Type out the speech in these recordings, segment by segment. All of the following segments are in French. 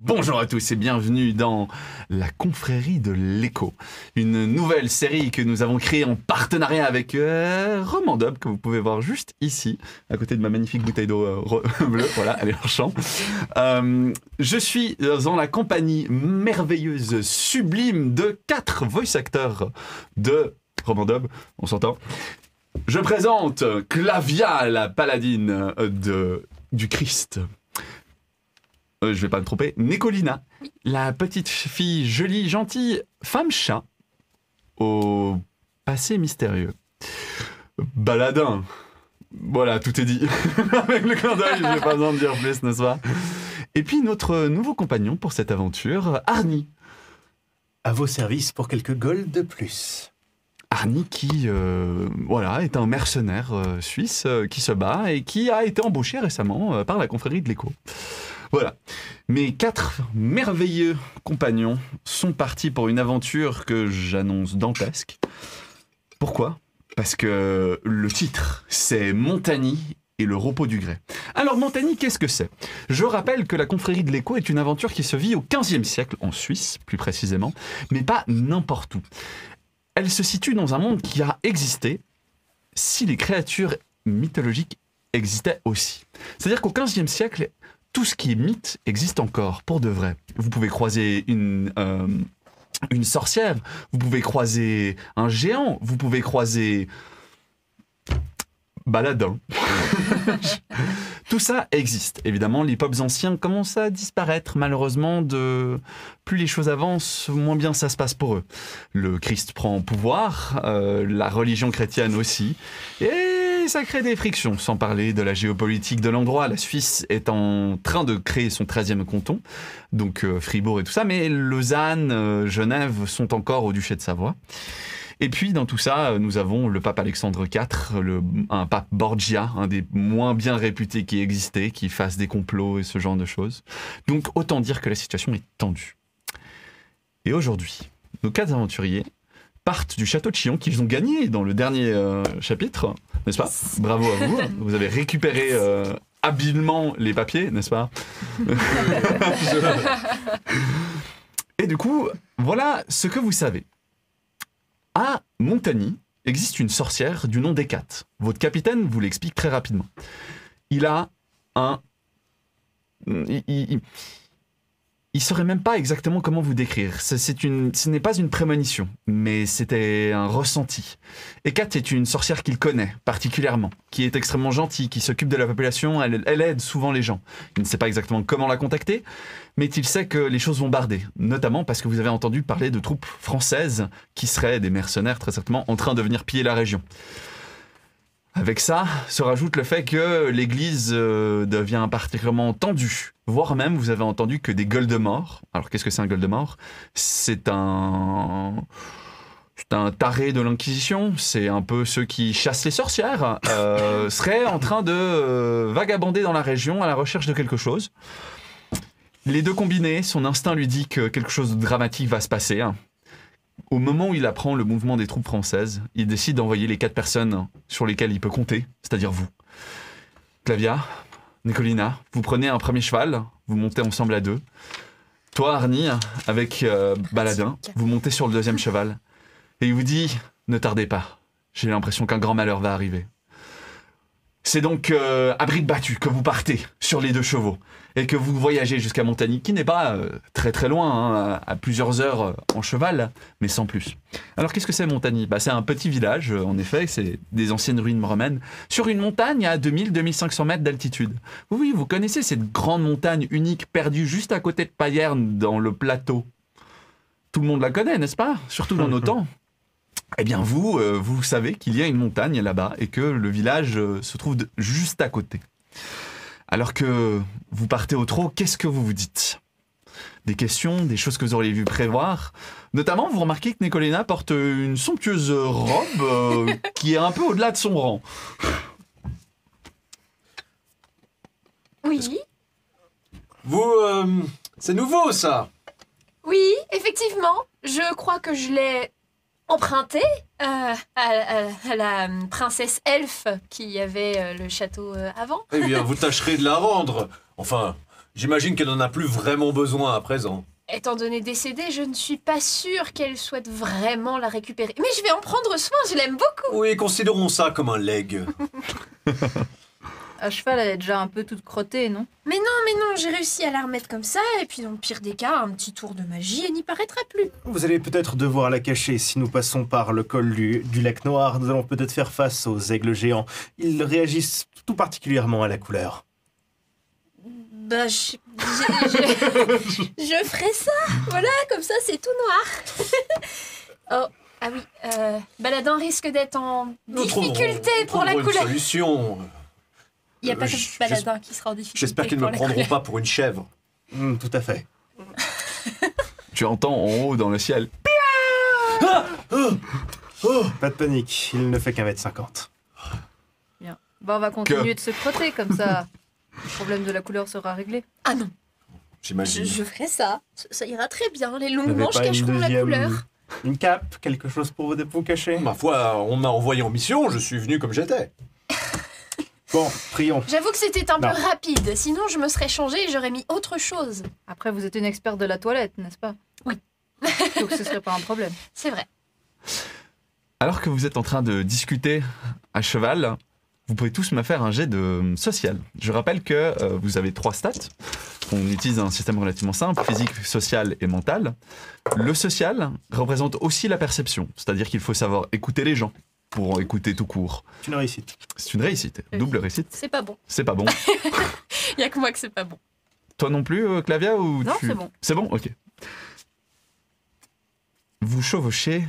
Bonjour à tous et bienvenue dans la confrérie de l'écho, une nouvelle série que nous avons créée en partenariat avec Romandub, que vous pouvez voir juste ici, à côté de ma magnifique bouteille d'eau bleue, voilà, elle est en champ. Je suis dans la compagnie merveilleuse, sublime de 4 voice acteurs de Romandub, on s'entend. Je présente Clavia, la paladine du Christ. Je vais pas me tromper. Nicolina, la petite fille jolie, gentille, femme-chat, au passé mystérieux. Baladin. Voilà, tout est dit. Avec le clin d'œil, je n'ai pas besoin de dire plus, n'est-ce pas? Et puis notre nouveau compagnon pour cette aventure, Arnie. À vos services pour quelques gold de plus. Arnie qui est un mercenaire suisse qui se bat et qui a été embauché récemment par la confrérie de l'écho. Voilà. Mes 4 merveilleux compagnons sont partis pour une aventure que j'annonce dantesque. Pourquoi ? Parce que le titre, c'est Montagny et le repos du grès. Alors Montagny, qu'est-ce que c'est ? Je rappelle que la confrérie de l'écho est une aventure qui se vit au XVe siècle, en Suisse plus précisément, mais pas n'importe où. Elle se situe dans un monde qui a existé si les créatures mythologiques existaient aussi. C'est-à-dire qu'au XVe siècle, tout ce qui est mythe existe encore, pour de vrai. Vous pouvez croiser une sorcière, vous pouvez croiser un géant, vous pouvez croiser Baladin. Tout ça existe. Évidemment, les peuples anciens commencent à disparaître, malheureusement. Plus les choses avancent, moins bien ça se passe pour eux. Le Christ prend pouvoir, la religion chrétienne aussi, et ça crée des frictions, sans parler de la géopolitique de l'endroit. La Suisse est en train de créer son 13e canton, donc Fribourg et tout ça, mais Lausanne, Genève sont encore au duché de Savoie. Et puis, dans tout ça, nous avons le pape Alexandre IV, un pape Borgia, un des moins bien réputés qui existait, qui fasse des complots et ce genre de choses. Donc, autant dire que la situation est tendue. Et aujourd'hui, nos 4 aventuriers partent du château de Chillon qu'ils ont gagné dans le dernier chapitre, n'est-ce pas ? Bravo à vous, vous avez récupéré habilement les papiers, n'est-ce pas ? Et du coup, voilà ce que vous savez. À Montagny existe une sorcière du nom d'Hécate. Votre capitaine vous l'explique très rapidement. Il a un... Il saurait même pas exactement comment vous décrire. Ce n'est pas une prémonition, mais c'était un ressenti. Hécate est une sorcière qu'il connaît particulièrement, qui est extrêmement gentille, qui s'occupe de la population, elle aide souvent les gens. Il ne sait pas exactement comment la contacter, mais il sait que les choses vont barder, notamment parce que vous avez entendu parler de troupes françaises qui seraient des mercenaires très certainement en train de venir piller la région. Avec ça, se rajoute le fait que l'église devient particulièrement tendue. Voire même, vous avez entendu que des Goldemort. Alors, qu'est-ce que c'est un Goldemort ? C'est un taré de l'Inquisition. C'est un peu ceux qui chassent les sorcières. Seraient en train de vagabonder dans la région à la recherche de quelque chose. Les deux combinés, son instinct lui dit que quelque chose de dramatique va se passer. Au moment où il apprend le mouvement des troupes françaises, il décide d'envoyer les 4 personnes sur lesquelles il peut compter, c'est-à-dire vous. Clavia, Nicolina, vous prenez un premier cheval, vous montez ensemble à 2. Toi, Arnie, avec Baladin, vous montez sur le 2e cheval. Et il vous dit, ne tardez pas, j'ai l'impression qu'un grand malheur va arriver. C'est donc à briques battues que vous partez sur les 2 chevaux et que vous voyagez jusqu'à Montagny, qui n'est pas très très loin, à plusieurs heures en cheval, mais sans plus. Alors qu'est-ce que c'est Montagny ? C'est un petit village, en effet, c'est des anciennes ruines romaines, sur une montagne à 2000-2500 mètres d'altitude. Oui, vous connaissez cette grande montagne unique perdue juste à côté de Payerne, dans le plateau. Tout le monde la connaît, n'est-ce pas ? Surtout dans nos temps. Eh bien vous savez qu'il y a une montagne là-bas et que le village se trouve juste à côté. Alors que vous partez au trot, qu'est-ce que vous vous dites ? Des questions, des choses que vous auriez vu prévoir. Notamment, vous remarquez que Nicolina porte une somptueuse robe qui est un peu au-delà de son rang. Oui. Vous, c'est nouveau ça ? Oui, effectivement. Je crois que je l'ai emprunté à la princesse elfe qui avait le château avant. Eh bien, vous tâcherez de la rendre. Enfin, J'imagine qu'elle n'en a plus vraiment besoin à présent. Étant donné décédée, je ne suis pas sûre qu'elle souhaite vraiment la récupérer. Mais je vais en prendre soin, je l'aime beaucoup. Oui, considérons ça comme un leg. À cheval, elle est déjà un peu toute crottée, non? Mais non, j'ai réussi à la remettre comme ça, et puis dans le pire des cas, un petit tour de magie, elle n'y paraîtra plus. Vous allez peut-être devoir la cacher si nous passons par le col du lac Noir. Nous allons peut-être faire face aux aigles géants. Ils réagissent tout particulièrement à la couleur. Bah, je ferai ça. Voilà, comme ça, c'est tout noir. Oh, ah oui, Baladin risque d'être en difficulté pour la couleur. Une solution. Il n'y a pas que Baladin qui sera en difficulté. J'espère qu'ils ne me prendront pas pour une chèvre. Tout à fait. Tu entends en haut dans le ciel. Pas de panique, il ne fait qu'1m50. Bien. Bon, on va continuer de se crotter, comme ça, le problème de la couleur sera réglé. Ah non, J'imagine. je ferai ça. Ça ira très bien. Les Vous longues n'avez manches pas cacheront la couleur. une cape, quelque chose pour vous cacher? Ma foi, on m'a envoyé en mission, je suis venu comme j'étais. Bon, prions. J'avoue que c'était un peu Non. rapide. Sinon, je me serais changée et j'aurais mis autre chose. Après, vous êtes une experte de la toilette, n'est-ce pas? Oui. Donc ce serait pas un problème. C'est vrai. Alors que vous êtes en train de discuter à cheval, vous pouvez tous me faire un jet de social. Je rappelle que vous avez 3 stats. On utilise un système relativement simple, physique, social et mental. Le social représente aussi la perception, c'est-à-dire qu'il faut savoir écouter les gens pour écouter tout court. C'est une réussite. C'est une réussite, double réussite. C'est pas bon. C'est pas bon. Il y a que moi que c'est pas bon. Toi non plus, Clavia, ou Non, tu... c'est bon. C'est bon, ok. Vous chevauchez,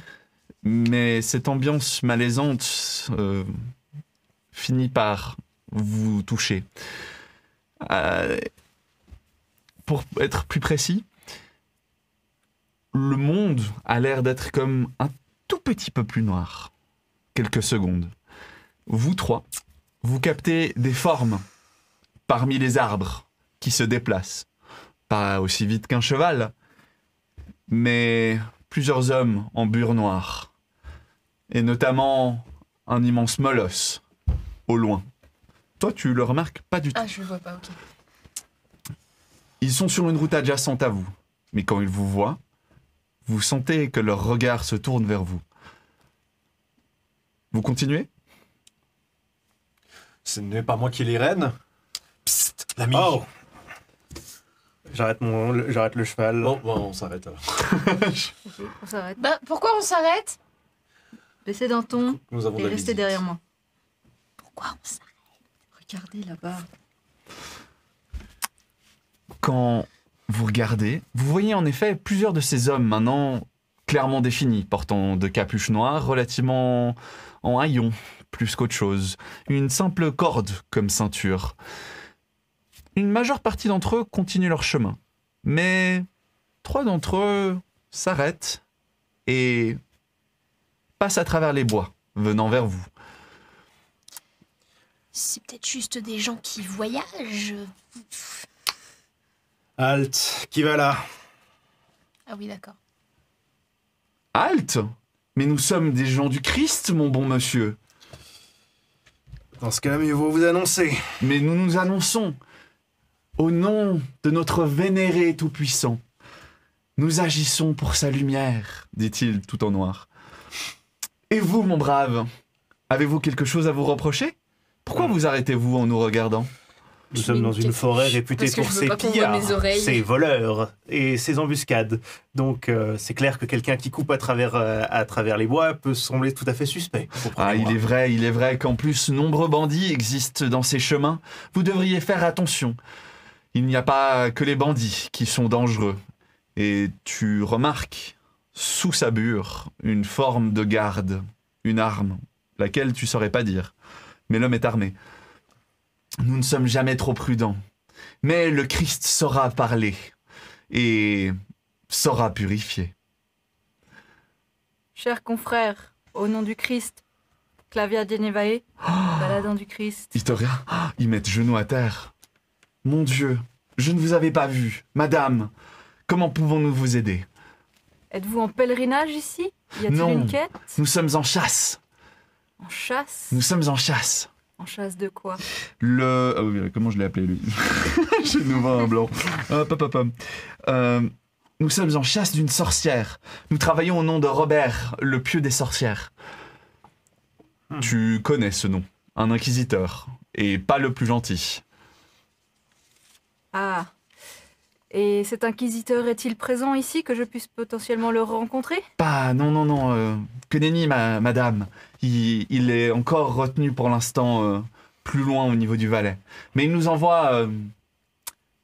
mais cette ambiance malaisante finit par vous toucher. Pour être plus précis, le monde a l'air d'être comme un tout petit peu plus noir. Quelques secondes. Vous 3, vous captez des formes parmi les arbres qui se déplacent. Pas aussi vite qu'un cheval, mais plusieurs hommes en bure noire. Et notamment un immense molosse, au loin. Toi, tu le remarques pas du tout. Ah, je le vois pas, ok. Ils sont sur une route adjacente à vous, mais quand ils vous voient, vous sentez que leur regard se tourne vers vous. Vous continuez ? Ce n'est pas moi qui les rêne. Psst, l'ami. Oh! J'arrête le cheval. Bon, on s'arrête alors. Ok, on s'arrête. Bah, pourquoi on s'arrête? Baissez d'un ton Nous avons de et la restez visite. derrière moi. Pourquoi on s'arrête? Regardez là-bas. Quand vous regardez, vous voyez en effet plusieurs de ces hommes maintenant clairement définis, portant de capuches noires relativement en haillons, plus qu'autre chose. Une simple corde comme ceinture. Une majeure partie d'entre eux continuent leur chemin. Mais 3 d'entre eux s'arrêtent et passent à travers les bois, venant vers vous. C'est peut-être juste des gens qui voyagent. Halte, qui va là? Ah oui, d'accord. Halte! Mais nous sommes des gens du Christ, mon bon monsieur. Dans ce cas-là, mieux vaut vous annoncer. Mais nous nous annonçons, au nom de notre vénéré tout-puissant, nous agissons pour sa lumière, dit-il tout en noir. Et vous, mon brave, avez-vous quelque chose à vous reprocher? Pourquoi vous arrêtez-vous en nous regardant? Nous sommes dans une forêt réputée Parce que pour je veux ses pas qu'on voit pillards, mes oreilles. ses voleurs et ses embuscades. Donc c'est clair que quelqu'un qui coupe à travers les bois peut sembler tout à fait suspect. Ah, il est vrai qu'en plus, nombreux bandits existent dans ces chemins. Vous devriez faire attention. Il n'y a pas que les bandits qui sont dangereux. Et tu remarques, sous sa bure, une forme de garde, une arme, laquelle tu saurais pas dire. Mais l'homme est armé. Nous ne sommes jamais trop prudents. Mais le Christ saura parler et saura purifier. Chers confrères, au nom du Christ, Clavia Genevae, baladin du Christ. Ils te regardent, ils mettent genoux à terre. Mon Dieu, je ne vous avais pas vu. Madame, comment pouvons-nous vous aider? Êtes-vous en pèlerinage ici? Y a-t-il Non. une quête? Nous sommes en chasse. En chasse? Nous sommes en chasse. En chasse de quoi? Comment je l'ai appelé, lui? J'ai de nouveau un blanc. Hop, hop, hop, hop. Nous sommes en chasse d'une sorcière. Nous travaillons au nom de Robert, le pieux des sorcières. Tu connais ce nom. Un inquisiteur. Et pas le plus gentil. Ah. Et cet inquisiteur est-il présent ici, que je puisse potentiellement le rencontrer? Non. Que nenni, madame. Il est encore retenu pour l'instant plus loin au niveau du Valais. Mais il nous envoie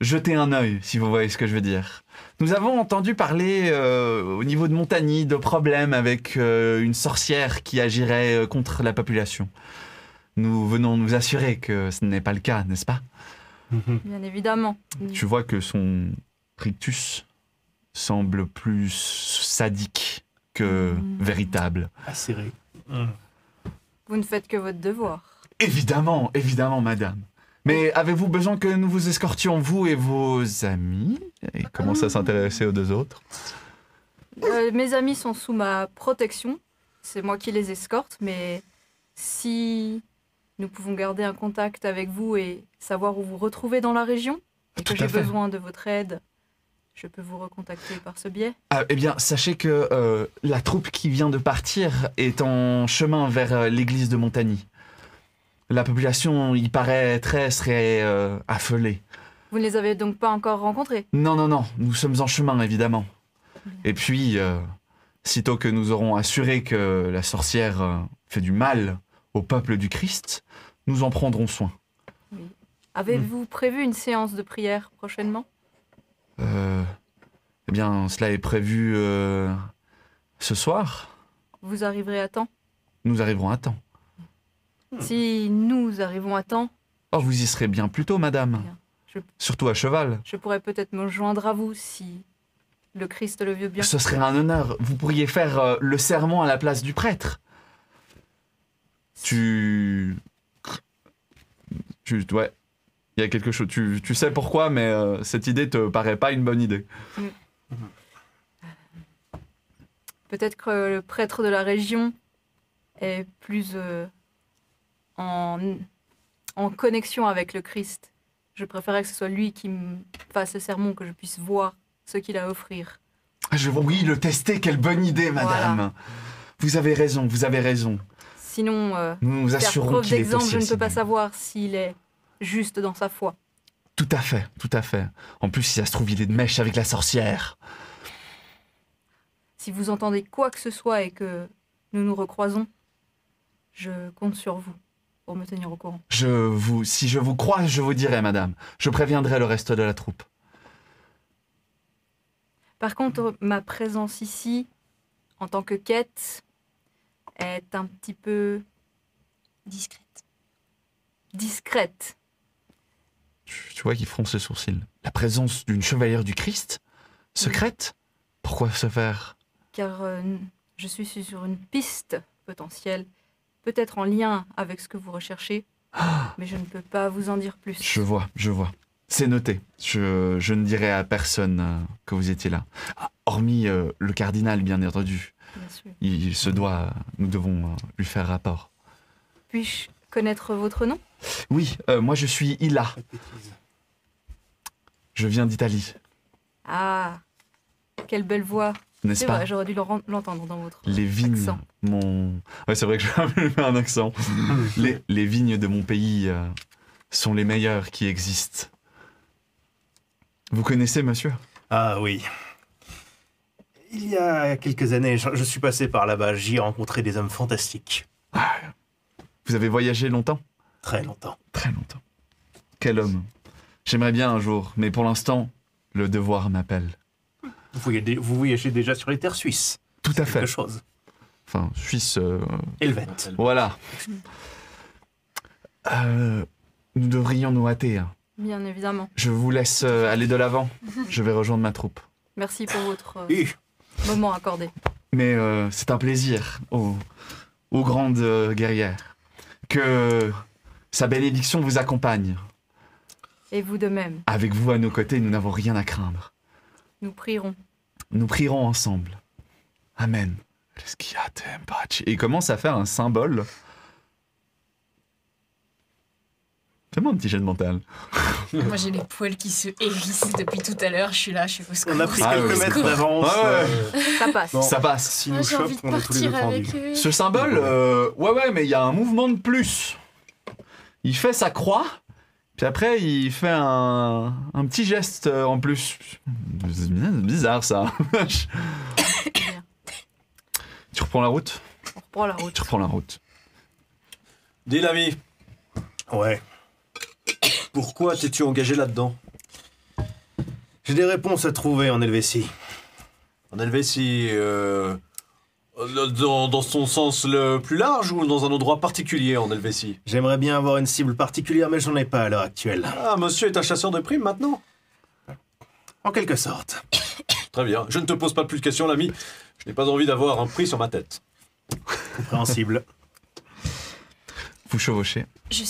jeter un œil, si vous voyez ce que je veux dire. Nous avons entendu parler au niveau de Montagny de problèmes avec une sorcière qui agirait contre la population. Nous venons nous assurer que ce n'est pas le cas, n'est-ce pas? Bien évidemment. Tu vois que son rictus semble plus sadique que véritable. Acéré. Vous ne faites que votre devoir. Évidemment, madame. Mais avez-vous besoin que nous vous escortions, vous et vos amis? Et commence à s'intéresser aux deux autres. Mes amis sont sous ma protection. C'est moi qui les escorte, mais si nous pouvons garder un contact avec vous et savoir où vous retrouvez dans la région, et que Tout à j'ai fait. besoin de votre aide, je peux vous recontacter par ce biais. Eh bien, sachez que la troupe qui vient de partir est en chemin vers l'église de Montagny. La population, il paraîtrait, serait affolée. Vous ne les avez donc pas encore rencontrés? Non, nous sommes en chemin, évidemment. Et puis, sitôt que nous aurons assuré que la sorcière fait du mal au peuple du Christ, nous en prendrons soin. Oui. Avez-vous prévu une séance de prière prochainement? Eh bien, cela est prévu ce soir. Vous arriverez à temps? Nous arriverons à temps. Si nous arrivons à temps, Oh, vous y serez bien plus tôt, madame. Bien. Surtout à cheval. je pourrais peut-être me joindre à vous si le Christ le veut bien. Ce serait un honneur. Vous pourriez faire le serment à la place du prêtre. Ouais. Il y a quelque chose. Tu sais pourquoi, mais cette idée te paraît pas une bonne idée. Peut-être que le prêtre de la région est plus en connexion avec le Christ. Je préférerais que ce soit lui qui me fasse le sermon, que je puisse voir ce qu'il a à offrir. Oui, le tester, quelle bonne idée, madame. Voilà. Vous avez raison. Sinon, Nous nous faire assurons preuve qu'il est d'exemple, aussi je ne peux pas assidu. savoir s'il est juste dans sa foi. Tout à fait. En plus, si ça se trouve, il est de mèche avec la sorcière. Si vous entendez quoi que ce soit et que nous nous recroisons, je compte sur vous pour me tenir au courant. Si je vous crois, je vous dirai, madame. Je préviendrai le reste de la troupe. Par contre, ma présence ici, en tant que quête, est un petit peu discrète. Tu vois qu'il fronce les sourcils. La présence d'une chevalière du Christ? Secrète? Pourquoi se faire? Car je suis sur une piste potentielle, peut-être en lien avec ce que vous recherchez, mais je ne peux pas vous en dire plus. Je vois. C'est noté. Je ne dirai à personne que vous étiez là. Hormis le cardinal, bien entendu. Bien sûr. Il se doit... Nous devons lui faire rapport. Puis-je connaître votre nom? Oui, moi je suis Ila. Je viens d'Italie, Ah, quelle belle voix. n'est-ce C'est pas? vrai, j'aurais dû l'entendre dans votre Les vignes, accent. Ouais, c'est vrai que je vais faire un accent. Les vignes de mon pays sont les meilleures qui existent. Vous connaissez, monsieur? Ah oui. Il y a quelques années, je suis passé par là-bas. J'y ai rencontré des hommes fantastiques. Vous avez voyagé longtemps? Très longtemps. Très longtemps. Quel homme. J'aimerais bien un jour, mais pour l'instant, le devoir m'appelle. Vous voyagez déjà sur les terres suisses. Tout à fait. Quelque chose. Enfin, Suisse... Helvète. Voilà. Nous devrions nous hâter. Hein. Bien évidemment. Je vous laisse aller de l'avant. Je vais rejoindre ma troupe. Merci pour votre moment accordé. Mais c'est un plaisir aux grandes guerrières. Que sa bénédiction vous accompagne. Et vous de même. Avec vous à nos côtés, nous n'avons rien à craindre. Nous prierons. Nous prierons ensemble. Amen. Et il commence à faire un symbole. Fais-moi un petit jet de mental. Moi, j'ai les poils qui se hérissent depuis tout à l'heure. Je suis là, je suis au secours. On a pris Ah, quelques ouais. mètres d'avance. Ouais. Ça passe. Bon. Ça passe. Si Moi, nous j'ai envie chope, de on est tous les deux partir pendus. avec eux. Ce symbole, ouais, mais il y a un mouvement de plus. Il fait sa croix, puis après, il fait un petit geste en plus. C'est bizarre, ça. Tu reprends la route? On reprend la route. Tu reprends la route. Dis l'ami, Ouais. pourquoi t'es-tu engagé là-dedans? J'ai des réponses à trouver en Helvétie. En Helvétie, dans son sens le plus large ou dans un endroit particulier en Helvétie? J'aimerais bien avoir une cible particulière, mais j'en ai pas à l'heure actuelle. Ah, monsieur est un chasseur de primes maintenant? En quelque sorte. Très bien, je ne te pose pas plus de questions, l'ami. Je n'ai pas envie d'avoir un prix sur ma tête. Compréhensible. Vous chevauchez. Je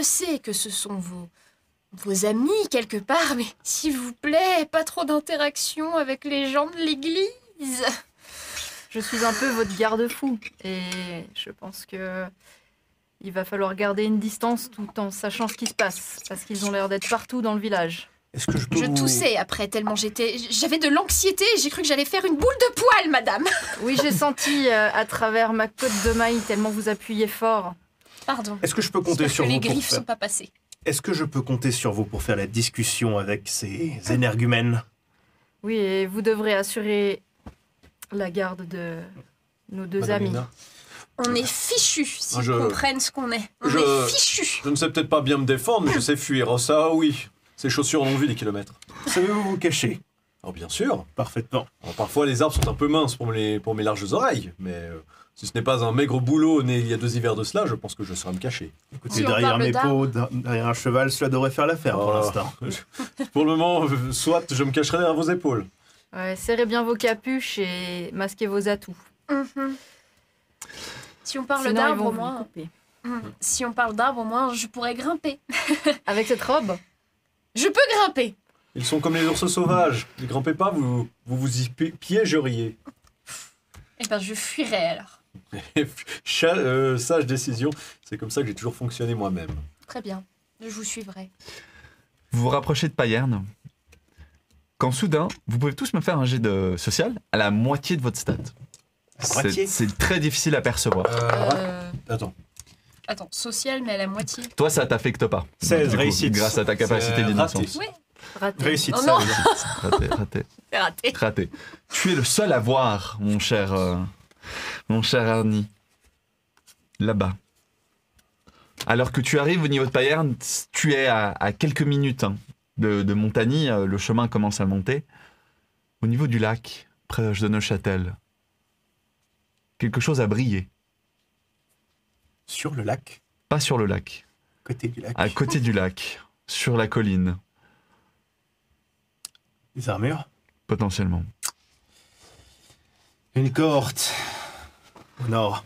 sais que ce sont vos amis quelque part, mais s'il vous plaît, pas trop d'interaction avec les gens de l'église. Je suis un peu votre garde-fou et je pense que il va falloir garder une distance tout en sachant ce qui se passe parce qu'ils ont l'air d'être partout dans le village. Est-ce que je peux Je vous... toussais après tellement j'avais de l'anxiété et j'ai cru que j'allais faire une boule de poil, madame. Oui, j'ai senti à travers ma côte de maille tellement vous appuyez fort. Pardon. Est-ce que je peux compter J'espère sur que vous les pour griffes faire... sont pas passées. Est-ce que je peux compter sur vous pour faire la discussion avec ces énergumènes? Oui, et vous devrez assurer la garde de nos deux Madame amis. Lina, On est fichus s'ils Je- comprennent ce qu'on est. On Je- est fichus. je ne sais peut-être pas bien me défendre, mais je sais fuir. Oh, ça, oui. Ces chaussures ont vu des kilomètres. Savez-vous vous cacher? Oh, bien sûr. Parfaitement. Alors, parfois, les arbres sont un peu minces pour mes larges oreilles, mais si ce n'est pas un maigre boulot né il y a 2 hivers de cela, je pense que je saurais me cacher. Écoutez, Si on derrière parle mes d'arbres. peaux, derrière un cheval, cela devrait faire l'affaire pour Oh. l'instant. Pour le moment, soit je me cacherai derrière vos épaules. Ouais, serrez bien vos capuches et masquez vos atouts. Mhm. Si on parle Sinon, ils d'arbres vont au vous moins, couper. si on parle d'arbres au moins, je pourrais grimper. Avec cette robe, Je peux grimper. Ils sont comme les ours sauvages. Ne grimpez pas, vous y piégeriez. Eh ben, je fuirai alors. Sage décision. C'est comme ça que j'ai toujours fonctionné moi-même. Très bien. Je vous suivrai. Vous vous rapprochez de Payerne. Quand soudain, vous pouvez tous me faire un jet de social à la moitié de votre stat. Moitié? C'est très difficile à percevoir. Attends. Attends, social, mais à la moitié. Toi, ça t'affecte pas. 16, Du coup, réussite. Grâce à ta capacité C'est d'innocence. Oui, raté. Réussite, Oh ça non. veut dire. Raté. c'est raté. Raté. Tu es le seul à voir, mon cher Arnie. Là-bas. Alors que tu arrives au niveau de Payerne, tu es à quelques minutes de Montagny. Le chemin commence à monter. Au niveau du lac, près de Neuchâtel, quelque chose a brillé. Sur le lac, Pas sur le lac, côté du lac. à côté du lac, sur la colline, Les armures. potentiellement. Une cohorte. Au nord.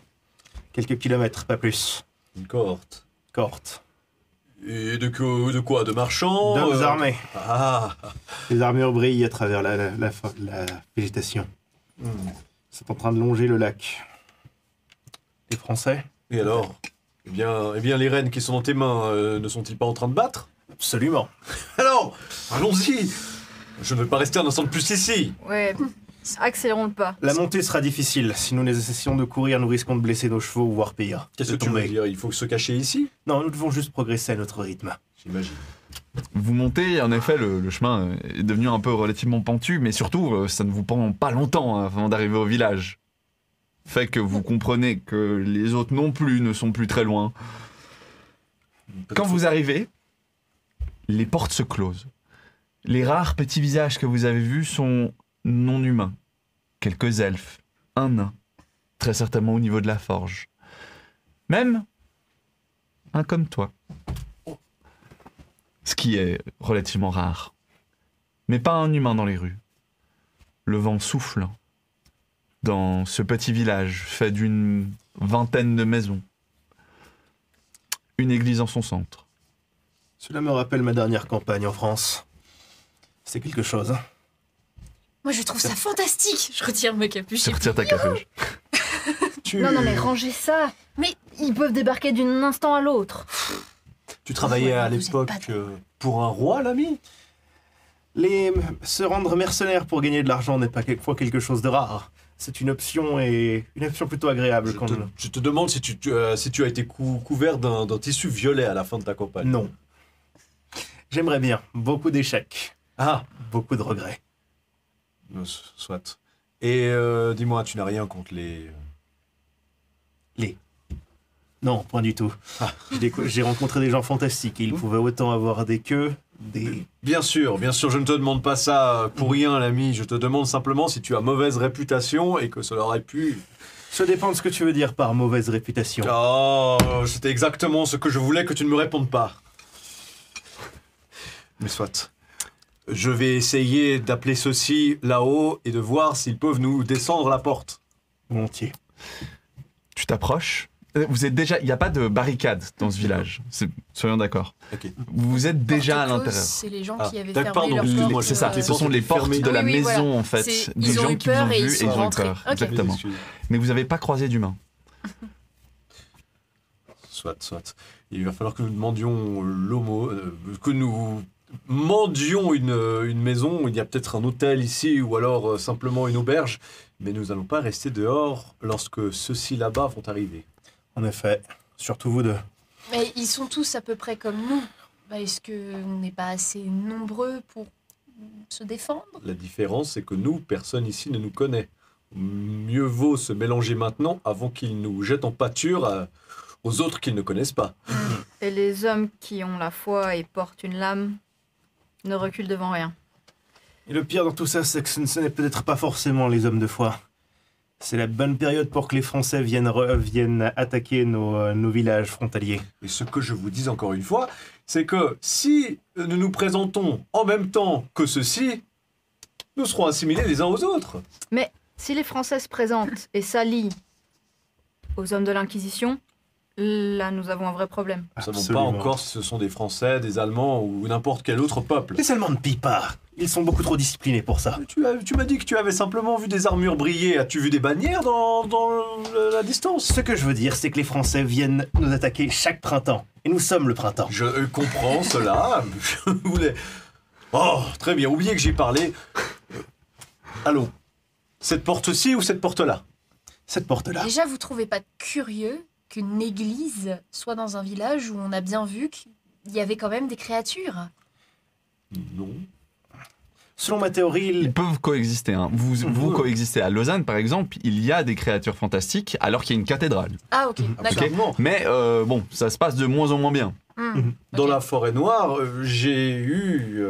Quelques kilomètres, pas plus. Une cohorte. Cohorte. Et de quoi? De marchands D'hommes armés. Ah. Les armures brillent à travers la végétation. C'est en train de longer le lac. Les Français? Et alors? Eh bien, les rennes qui sont dans tes mains, ne sont-ils pas en train de battre? Absolument. Alors, allons-y. Je ne veux pas rester un instant de plus ici. Ouais, accélérons le pas. La montée sera difficile. Si nous essayons de courir, nous risquons de blesser nos chevaux ou voire pire. Qu'est-ce de que tu veux tomber. dire? Il faut se cacher ici? Non, nous devons juste progresser à notre rythme. J'imagine. Vous montez, en effet, le chemin est devenu un peu relativement pentu, mais surtout, ça ne vous prend pas longtemps avant d'arriver au village. Fait que vous comprenez que les autres non plus ne sont plus très loin. Quand vous arrivez, les portes se closent. Les rares petits visages que vous avez vus sont non humains. Quelques elfes, un nain, très certainement au niveau de la forge. Même un comme toi. Ce qui est relativement rare. Mais pas un humain dans les rues. Le vent souffle dans ce petit village fait d'une vingtaine de maisons. Une église en son centre. Cela me rappelle ma dernière campagne en France. C'est quelque chose. Hein. Moi, je trouve ça fantastique. Je retire ma capuche. Tu retires ta capuche. Non, mais rangez ça. Mais- ils peuvent débarquer d'un instant à l'autre. Tu travaillais à Vous êtes l'époque pas- pour un roi, l'ami? Se rendre mercenaire pour gagner de l'argent n'est pas quelquefois quelque chose de rare. C'est une option et une option plutôt agréable. Je te demande si tu as été couvert d'un tissu violet à la fin de ta campagne. Non. J'aimerais bien. Beaucoup d'échecs. Ah, Beaucoup de regrets. soit. Et dis-moi, tu n'as rien contre les... Non, point du tout. J'ai rencontré des gens fantastiques et ils pouvaient autant avoir des queues, des... Bien sûr, je ne te demande pas ça pour rien, l'ami. Je te demande simplement si tu as mauvaise réputation et que cela aurait pu... Ça dépend de ce que tu veux dire par mauvaise réputation. Oh, c'était exactement ce que je voulais que tu ne me répondes pas. Mais soit. Je vais essayer d'appeler ceux-ci là-haut et de voir s'ils peuvent nous descendre la porte. Volontiers. Tu t'approches. Vous êtes déjà. Il n'y a pas de barricade dans ce village. Soyons d'accord. Ok. Vous êtes déjà à Porte close, l'intérieur. C'est les gens Ah, qui avaient d'accord, fermé pardon, leurs excuse-moi, portes. C'est ça, J'ai ce sont pensé les que portes fermé. de la Oui, oui, maison voilà. en fait. C'est- Des ils ont gens eu qui vous peur ont et ils vu sont et ils ont eu rentrés. peur. Ok. Exactement. Mais vous n'avez pas croisé d'humains. Soit. Il va falloir que nous demandions que nous mendions une maison. Il y a peut-être un hôtel ici ou alors simplement une auberge. Mais nous n'allons pas rester dehors lorsque ceux-ci là-bas vont arriver. En effet, surtout vous deux. Mais ils sont tous à peu près comme nous. Bah, est-ce qu'on n'est pas assez nombreux pour se défendre? La différence, c'est que nous, personne ici ne nous connaît. Mieux vaut se mélanger maintenant avant qu'ils nous jettent en pâture aux autres qu'ils ne connaissent pas. Et les hommes qui ont la foi et portent une lame ne reculent devant rien. Et le pire dans tout ça, c'est que ce n'est peut-être pas forcément les hommes de foi. C'est la bonne période pour que les Français viennent attaquer nos villages frontaliers. Et ce que je vous dis encore une fois, c'est que si nous nous présentons en même temps que ceux-ci, nous serons assimilés les uns aux autres. Mais si les Français se présentent et s'allient aux hommes de l'Inquisition, là nous avons un vrai problème. Nous ne savons Absolument. pas encore si ce sont des Français, des Allemands ou n'importe quel autre peuple. Les Allemands ne pillent pas. Ils sont beaucoup trop disciplinés pour ça. Tu m'as dit que tu avais simplement vu des armures briller. As-tu vu des bannières dans la distance? Ce que je veux dire, c'est que les Français viennent nous attaquer chaque printemps. Et nous sommes le printemps. Je comprends cela. Je voulais... Oh, très bien. Oubliez que j'y parlais. Allons. Cette porte-ci ou cette porte-là? Cette porte-là. Déjà, vous trouvez pas curieux qu'une église soit dans un village où on a bien vu qu'il y avait quand même des créatures? Non. Selon ma théorie, Ils peuvent coexister. Hein. Vous coexistez. À Lausanne, par exemple, il y a des créatures fantastiques alors qu'il y a une cathédrale. Ah, ok, d'accord. Absolument. Mais bon, ça se passe de moins en moins bien. Dans Ok. la forêt noire, j'ai eu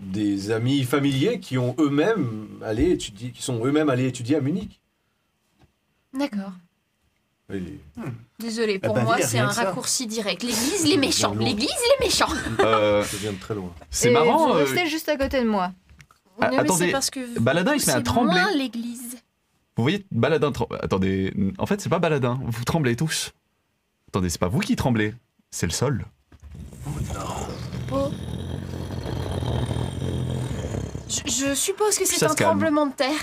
des amis familiers qui ont eux-mêmes sont eux-mêmes allés étudier à Munich. D'accord. Et Désolé, pour bah, moi, dire, c'est rien un que ça. raccourci direct. L'église, les méchants. Non. L'église, les méchants. ça vient de très loin. C'est Et marrant. vous restez juste à côté de moi. Ah, Non, mais attendez, c'est parce que Baladin, il se met à c'est trembler. moins l'église. Vous voyez, Baladin. Attendez, en fait, c'est pas Baladin. Vous tremblez tous. Attendez, c'est pas vous qui tremblez. C'est le sol. Oh. Je suppose que Puis c'est ça un se calme. tremblement de terre.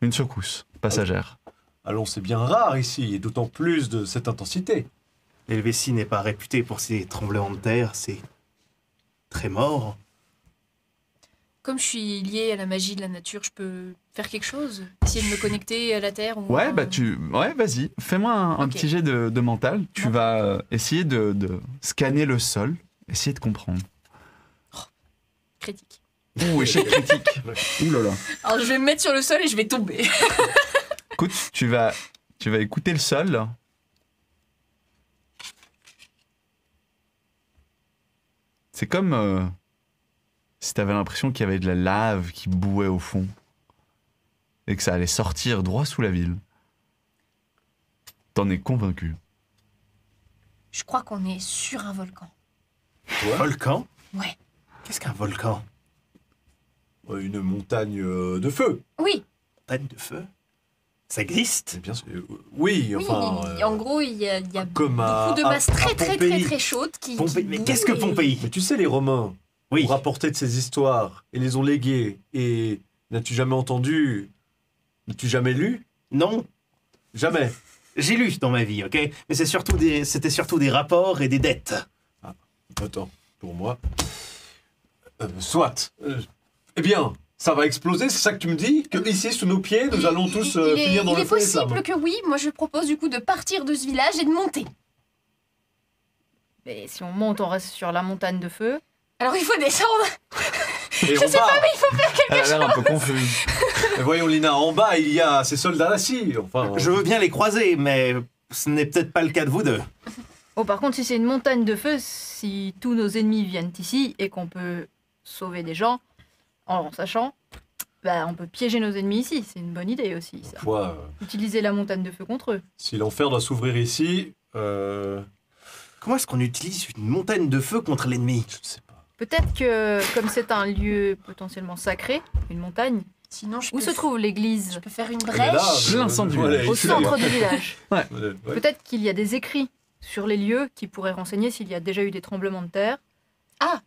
Une secousse passagère. Allons, c'est bien rare ici, et d'autant plus de cette intensité. l'Helvétie n'est pas réputée pour ses tremblements de terre. C'est très mort. Comme je suis liée à la magie de la nature, je peux faire quelque chose? Essayer de me connecter à la terre ou Ouais, Ouais, vas-y. Fais-moi un Ok. petit jet de mental. Tu Mental. vas essayer de scanner le sol. Essayer de comprendre. critique. Ouh, échec critique. Ouh là là. Alors je vais me mettre sur le sol et je vais tomber. Écoute, tu vas écouter le sol. C'est comme si t'avais l'impression qu'il y avait de la lave qui bouait au fond et que ça allait sortir droit sous la ville. T'en es convaincu. Je crois qu'on est sur un volcan. Volcan? Ouais. Qu'est-ce qu'un volcan? Une montagne de feu. Oui, Montagne de feu? Ça existe? C'est bien sûr. Oui, oui. enfin. En gros, il y a comme à- beaucoup de à- masses à très Pompéi. très chaudes qui. Pompéi. Mais bouillent qu'est-ce que et- Pompéi? Mais tu sais, les Romains Oui. ont rapporté de ces histoires et les ont léguées. Et n'as-tu jamais entendu? N'as-tu jamais lu? Non. Jamais. J'ai lu dans ma vie, ok? Mais c'était surtout des rapports et des dettes. Attends, pour moi. Soit. Eh bien, ça va exploser, c'est ça que tu me dis? Que ici, sous nos pieds, nous allons tous finir dans le feu Il et est possible flammes. que oui. Moi, je propose du coup de partir de ce village et de monter. Mais si on monte, on reste sur la montagne de feu. Alors, il faut descendre. Et on part. Elle a l'air un peu confuse. Mais voyons, Lina, en bas, il y a ces soldats-là, si. Enfin, Je veux bien les croiser, mais ce n'est peut-être pas le cas de vous deux. Oh, par contre, si c'est une montagne de feu, si tous nos ennemis viennent ici et qu'on peut sauver des gens, en sachant, on peut piéger nos ennemis ici. C'est une bonne idée aussi, ça. Utiliser la montagne de feu contre eux. Si l'enfer doit s'ouvrir ici, Comment est-ce qu'on utilise une montagne de feu contre l'ennemi? je ne sais pas. Peut-être que, comme c'est un lieu potentiellement sacré, une montagne, Sinon, où se trouve l'église? Je peux faire une Mais là, brèche. L'incendie du voilà, village. Au je suis d'accord. centre du village. Ouais. Peut-être qu'il y a des écrits sur les lieux qui pourraient renseigner s'il y a déjà eu des tremblements de terre.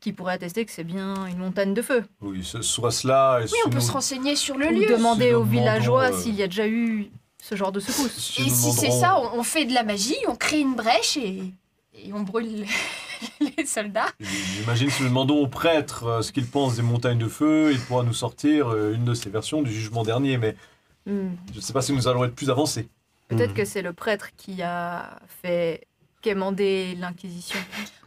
Qui pourraient attester que c'est bien une montagne de feu. Oui, soit cela. Et Oui, si on peut nous- se renseigner sur le Ou lieu. demander Si nous aux villageois demandons, s'il y a déjà eu ce genre de secousse. si Et nous si c'est demanderons- ça, on fait de la magie, on crée une brèche et on brûle les soldats. J'imagine si nous demandons au prêtre ce qu'il pense des montagnes de feu, il pourra nous sortir une de ses versions du jugement dernier, mais Hmm. je ne sais pas si nous allons être plus avancés. Peut-être que c'est le prêtre qui a fait quémander l'Inquisition.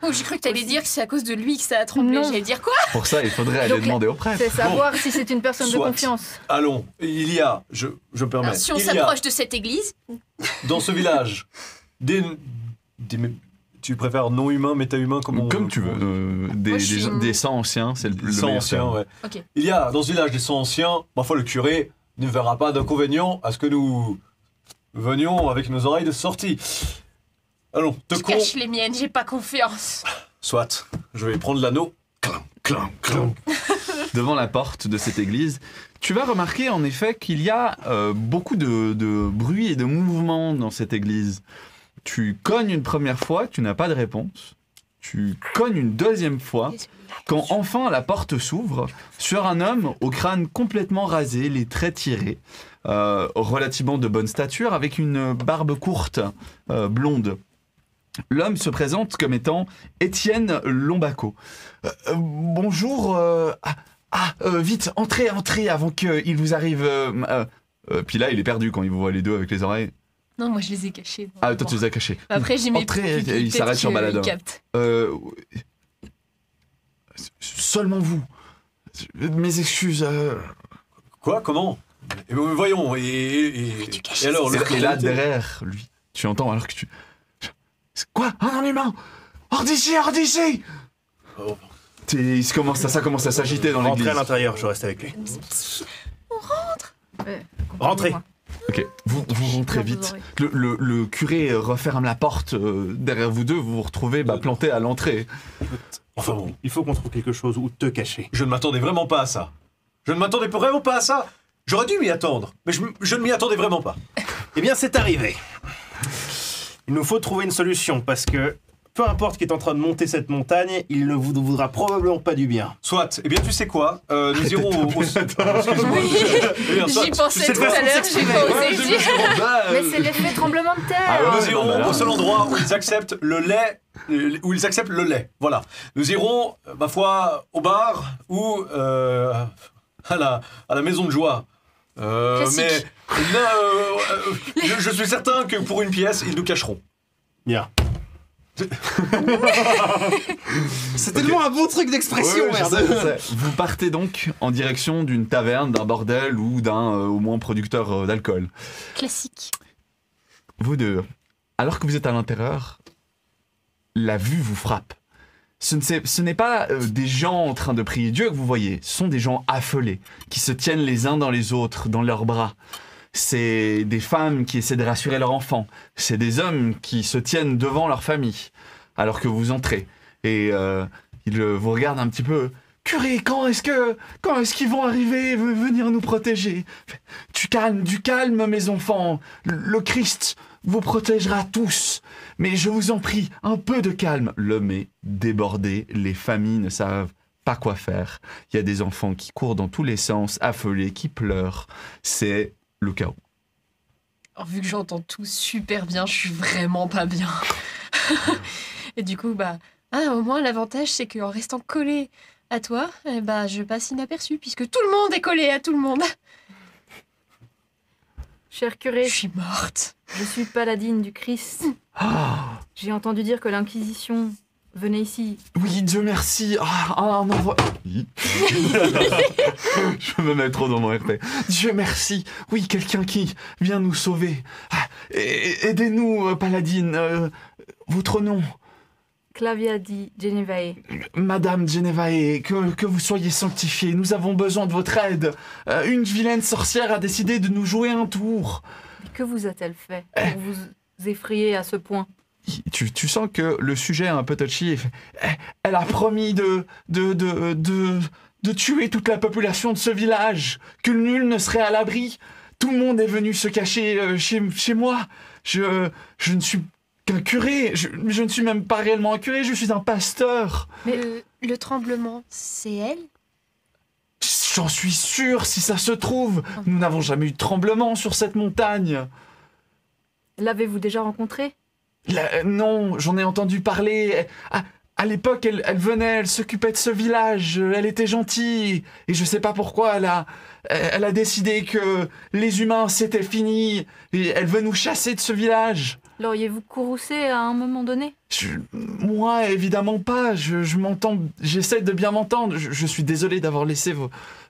Oh, j'ai cru que t'allais dire que c'est à cause de lui que ça a tremblé. Non. J'allais dire quoi? Pour ça, il faudrait aller Donc, demander au prêtre. C'est savoir si c'est une personne de Soit. confiance. Allons, il y a, je me permets, Alors, si on il y a s'approche de cette église, dans ce village des tu préfères non humains, méta-humains, Comme tu veux. Moi, je suis- Des sangs anciens, c'est le Sang meilleur anciens, terme. ouais. Ok. Il y a dans ce village des sangs anciens, parfois le curé ne verra pas d'inconvénient à ce que nous venions avec nos oreilles de sortie. Allons, te je con. cache les miennes, j'ai pas confiance. Soit, je vais prendre l'anneau. Clang, clang. Devant la porte de cette église, tu vas remarquer en effet qu'il y a beaucoup de bruit et de mouvement dans cette église. Tu cognes une première fois, tu n'as pas de réponse. Tu cognes une deuxième fois, quand enfin la porte s'ouvre sur un homme au crâne complètement rasé, les traits tirés, relativement de bonne stature, avec une barbe courte, blonde. L'homme se présente comme étant Étienne Lombaco. Bonjour. Vite, entrez avant qu'il vous arrive. Puis là, il est perdu quand il vous voit les deux avec les oreilles. Non, moi je les ai cachés. Ah, toi, tu les as cachés. Après, j'ai mes Entrez, pupilles, il s'arrête peut-être sur que Balador. ils captent. Seulement vous. Mes excuses. Quoi? Comment? Voyons, et alors, Et là, derrière lui, tu entends alors que tu. Quoi? Un élément! Hors d'ici! Oh. Ça commence à s'agiter dans Rentrez l'église. à l'intérieur, je reste avec lui. Ouais, Rentrez. moi. Ok, vous rentrez Dans vos vite. oreilles. Le curé referme la porte derrière vous deux, vous vous retrouvez planté à l'entrée. Enfin bon, Il faut qu'on trouve quelque chose où te cacher. je ne m'attendais vraiment pas à ça. Je ne m'attendais vraiment pas à ça. J'aurais dû m'y attendre, mais je ne m'y attendais vraiment pas. Eh bien, c'est arrivé. Il nous faut trouver une solution parce que peu importe qui est en train de monter cette montagne, il ne vous voudra probablement pas du bien. Soit, eh bien tu sais quoi, nous irons au... Excuse-moi. Oui. Eh bien, soit, J'y pensais cette tout à façon de l'heure, j'ai s'exprimer. pas Ouais, osé je le me dire. suis dit, Mais c'est l'effet tremblement de terre. Ah ouais, nous irons non, mais là- au seul endroit où ils acceptent le lait, où ils acceptent le lait. Voilà. Nous irons, ma foi, au bar ou à la maison de joie. Classique. Mais là, je suis certain que pour une pièce, ils nous cacheront. Bien. C'est tellement un bon truc d'expression, Ouais, je merde. sais, je sais. Vous partez donc en direction d'une taverne, d'un bordel ou d'un au moins producteur d'alcool. Classique. Vous deux, alors que vous êtes à l'intérieur, la vue vous frappe. Ce n'est pas des gens en train de prier Dieu que vous voyez, ce sont des gens affolés, qui se tiennent les uns dans les autres, dans leurs bras. C'est des femmes qui essaient de rassurer leur enfant. C'est des hommes qui se tiennent devant leur famille, alors que vous entrez. Et ils vous regardent un petit peu. Curé, quand est-ce qu'ils vont arriver, venir nous protéger? Du calme, mes enfants. Le Christ vous protégera tous. Mais je vous en prie, un peu de calme. L'homme est débordé, les familles ne savent pas quoi faire. Il y a des enfants qui courent dans tous les sens, affolés, qui pleurent. C'est le chaos. vu que j'entends tout super bien, je suis vraiment pas bien. Et du coup, au moins l'avantage, c'est qu'en restant collé à toi, je passe inaperçu, puisque tout le monde est collé à tout le monde. Cher curé, Je suis morte. je suis paladine du Christ. Ah, J'ai entendu dire que l'Inquisition venait ici. oui, Dieu merci. Un envoi. Oui. Je me mets trop dans mon RP. Dieu merci. Oui, quelqu'un qui vient nous sauver. Aidez-nous, paladine. Votre nom, Clavia di Genevae. Madame Genevae, que vous soyez sanctifiée. Nous avons besoin de votre aide. Une vilaine sorcière a décidé de nous jouer un tour. Mais que vous a-t-elle fait pour vous effrayer à ce point? Tu sens que le sujet est un peu touchy. Elle a promis de tuer toute la population de ce village, que nul ne serait à l'abri. Tout le monde est venu se cacher chez moi. Je ne suis qu'un curé. Je ne suis même pas réellement un curé, je suis un pasteur. Mais le tremblement, c'est elle? J'en suis sûr, si ça se trouve. Nous n'avons jamais eu de tremblement sur cette montagne. L'avez-vous déjà rencontrée? Non, j'en ai entendu parler. À l'époque, elle venait, elle s'occupait de ce village, elle était gentille. Et je sais pas pourquoi, elle a décidé que les humains, c'était fini. Et elle veut nous chasser de ce village. L'auriez-vous courroucé à un moment donné? Moi, évidemment pas. Je m'entends, j'essaie de bien m'entendre. Je suis désolé d'avoir laissé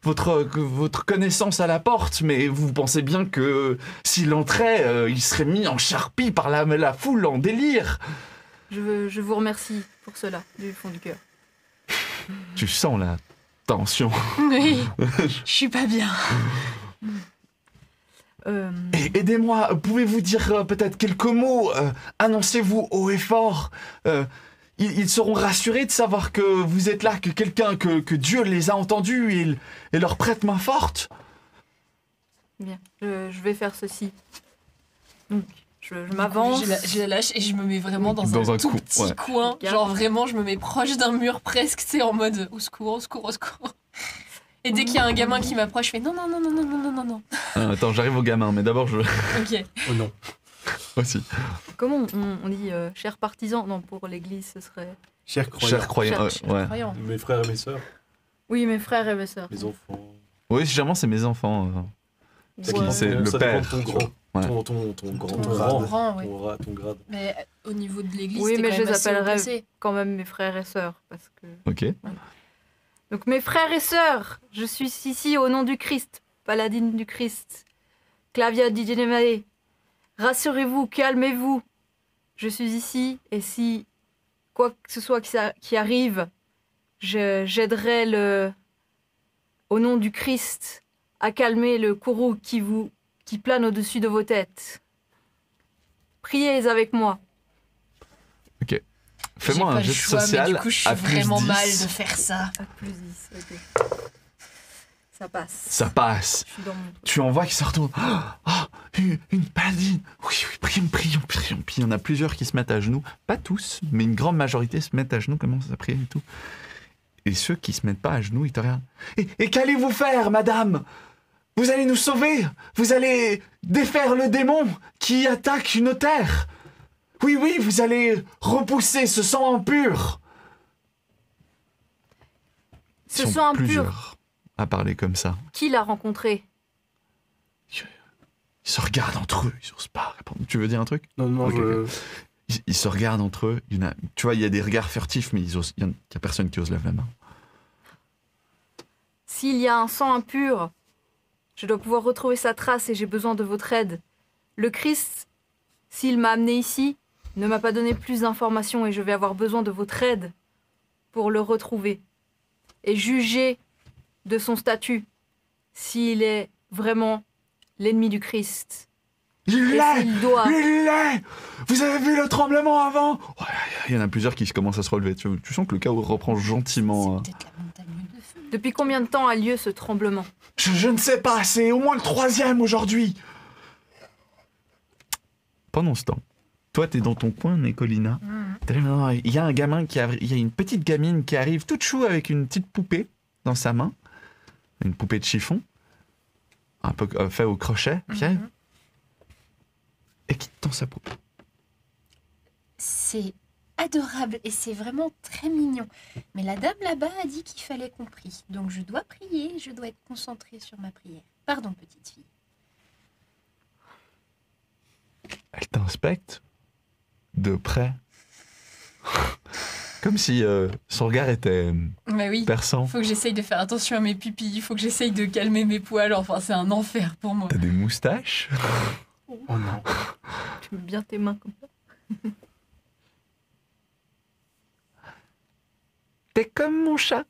votre connaissance à la porte, mais vous pensez bien que s'il entrait, il serait mis en charpie par la foule en délire. Je vous remercie pour cela, du fond du cœur. Tu sens la tension. Oui, je suis pas bien. Aidez-moi, pouvez-vous dire peut-être quelques mots? Annoncez-vous haut et fort. Ils seront rassurés de savoir que vous êtes là, que Dieu les a entendus et leur prête main forte. Bien, je vais faire ceci. Donc, je m'avance. Je la lâche et je me mets vraiment dans un tout petit coin. Ouais. Genre vraiment, je me mets proche d'un mur presque, c'est en mode au secours, au secours, au secour. Et dès qu'il y a un gamin qui m'approche, je fais non, non, non, non, non, non, non, non. Attends, j'arrive au gamin, mais d'abord je... Ok. Oh non. Aussi. Comment on dit cher partisan? Non, pour l'église, ce serait... Cher croyant. Cher croyant, ouais. Croyant. Mes frères et mes sœurs, Oui, mes frères et mes sœurs. mes enfants. Oui, généralement c'est mes enfants. Ça qui- dépend- c'est ça le dépend père, de ton tu grand. vois. Ouais. Ton grand. Ton grade. rang, ouais. Ton grade. Mais au niveau de l'église, Oui, t'es mais quand je même les assez appellerais- haut placé. Quand même mes frères et sœurs, parce que... Ok. Donc mes frères et sœurs, je suis ici au nom du Christ, paladine du Christ, Clavia di Genevae. Rassurez-vous, calmez-vous. Je suis ici et si quoi que ce soit qui arrive, j'aiderai au nom du Christ à calmer le courroux qui plane au-dessus de vos têtes. Priez avec moi. Fais-moi J'ai un pas jet le de choix, social mais du coup, je suis à plus vraiment 10. mal de faire ça. À plus 10, ok. Ça passe. Ça passe. Je suis dans mon... Tu en vois qui se retournent. Une paladine. Oui, prions. Puis il y en a plusieurs qui se mettent à genoux. Pas tous, mais une grande majorité se mettent à genoux, commencent à prier et tout. Et ceux qui se mettent pas à genoux, ils te regardent. Et qu'allez-vous faire, madame? Vous allez nous sauver? Vous allez défaire le démon qui attaque nos terres? Oui, vous allez repousser ce sang impur. Ce Ils sont sang impur, plusieurs à parler comme ça. qui l'a rencontré? Ils se regardent entre eux, ils n'osent pas répondre. Tu veux dire un truc? Non, non, Ok. Ils se regardent entre eux. Tu vois, il y a des regards furtifs, mais il n'y a personne qui ose lever la main. S'il y a un sang impur, je dois pouvoir retrouver sa trace et j'ai besoin de votre aide. Le Christ, s'il m'a amené ici, ne m'a pas donné plus d'informations et je vais avoir besoin de votre aide pour le retrouver et juger de son statut s'il est vraiment l'ennemi du Christ. Il Et l'est! s'il doit... Il l'est! Vous avez vu le tremblement avant? Ouais, il y en a plusieurs qui commencent à se relever. Tu sens que le chaos reprend gentiment. C'est peut-être la montagne de feu. Depuis combien de temps a lieu ce tremblement? Je ne sais pas, c'est au moins le 3e aujourd'hui. Pendant ce temps, toi, t'es dans ton coin, Nicolina. Il y a un gamin il y a une petite gamine qui arrive toute chou avec une petite poupée dans sa main, une poupée de chiffon, un peu fait au crochet. Puis et qui te tend sa poupée. C'est adorable et c'est vraiment très mignon. Mais la dame là-bas a dit qu'il fallait qu'on prie. Donc je dois prier, je dois être concentrée sur ma prière. Pardon, petite fille. Elle t'inspecte de près. Comme si son regard était Mais oui, perçant. faut que j'essaye de faire attention à mes pupilles, faut que j'essaye de calmer mes poils. Enfin, c'est un enfer pour moi. T'as des moustaches? Oh non. Tu mets bien tes mains comme ça. T'es comme mon chat.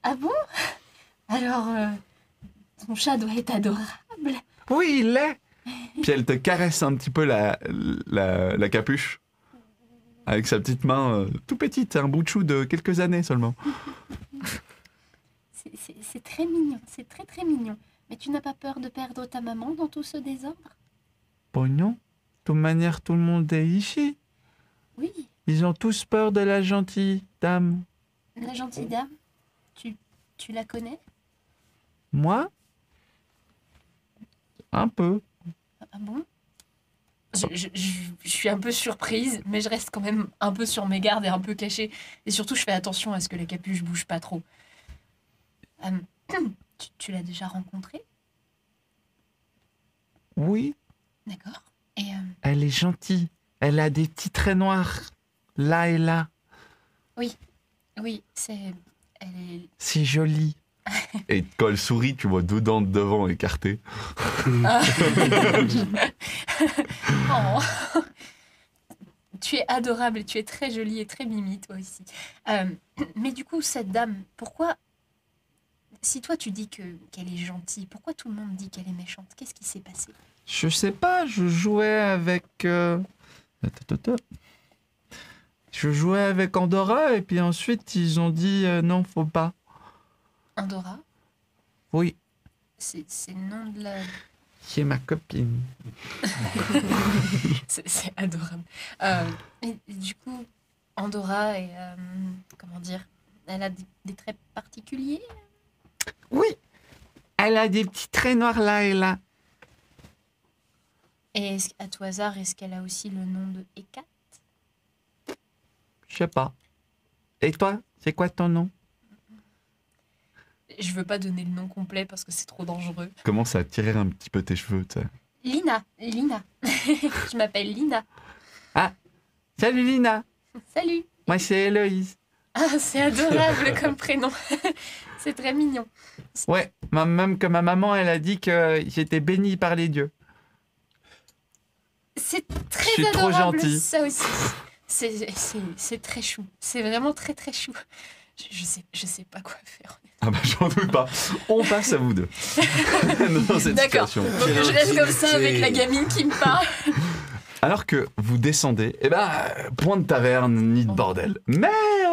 Ah bon? Alors, ton chat doit être adorable. Oui, il l'est. Puis elle te caresse un petit peu la capuche. Avec sa petite main tout petite, un bout de chou de quelques années seulement. C'est très mignon, c'est très très mignon. Mais tu n'as pas peur de perdre ta maman dans tout ce désordre? Pognon, de toute manière, tout le monde est ici. Oui, Ils ont tous peur de la gentille dame. la gentille dame, tu la connais? Moi? Un peu. Ah bon? Je suis un peu surprise, mais je reste quand même un peu sur mes gardes et un peu cachée. Et surtout, je fais attention à ce que la capuche bouge pas trop. Tu l'as déjà rencontrée? Oui, D'accord. Et elle est gentille. Elle a des petits traits noirs. Là et là. oui, elle est... C'est joli. Et quand elle sourit, tu vois 2 dents de devant écartées. Oh. Tu es adorable et tu es très jolie et très mimi, toi aussi. Mais du coup, cette dame, pourquoi... Si toi, tu dis qu'elle est gentille, pourquoi tout le monde dit qu'elle est méchante? Qu'est-ce qui s'est passé? Je sais pas, je jouais avec... Je jouais avec Andorra et puis ensuite ils ont dit non, faut pas. Andorra? Oui, C'est le nom de la... qui est ma copine. C'est adorable. Et du coup, Andorra est... comment dire? Elle a des traits particuliers? Oui, elle a des petits traits noirs là et là. Et à tout hasard, est-ce qu'elle a aussi le nom de Hécate? Je sais pas. Et toi, c'est quoi ton nom? Je veux pas donner le nom complet parce que c'est trop dangereux. Commence à tirer un petit peu tes cheveux, tu sais. Lina. Je m'appelle Lina. Salut Lina, Salut. moi c'est Héloïse. Ah, c'est adorable comme prénom. C'est très mignon. Ouais, même que ma maman, elle a dit que j'étais bénie par les dieux. C'est Je très suis trop adorable, gentil. ça aussi. C'est très chou. C'est vraiment très très chou. Je sais pas quoi faire. Ah bah j'en doute pas. On passe à vous deux. Dans cette D'accord. situation. Donc je reste comme ça avec la gamine qui me parle. Alors que vous descendez, point de taverne ni de bordel, mais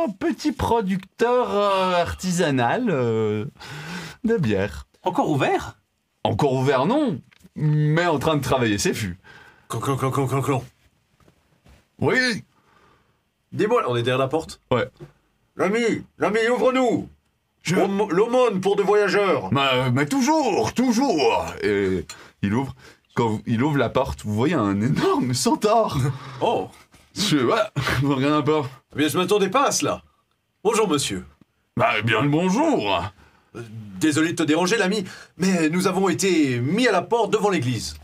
un petit producteur artisanal de bière. Encore ouvert? Encore ouvert, non, mais en train de travailler ses fûts. Clon. Oui, Dis-moi, on est derrière la porte? Ouais. L'ami, ouvre-nous! je... L'aumône pour des voyageurs! Mais toujours. Et il ouvre. Quand il ouvre la porte, vous voyez un énorme centaure. Oh! Vous regardez un peu. Eh bien, je m'attendais pas à cela. Bonjour, monsieur. Bien le bonjour. Désolé de te déranger, l'ami, mais nous avons été mis à la porte devant l'église.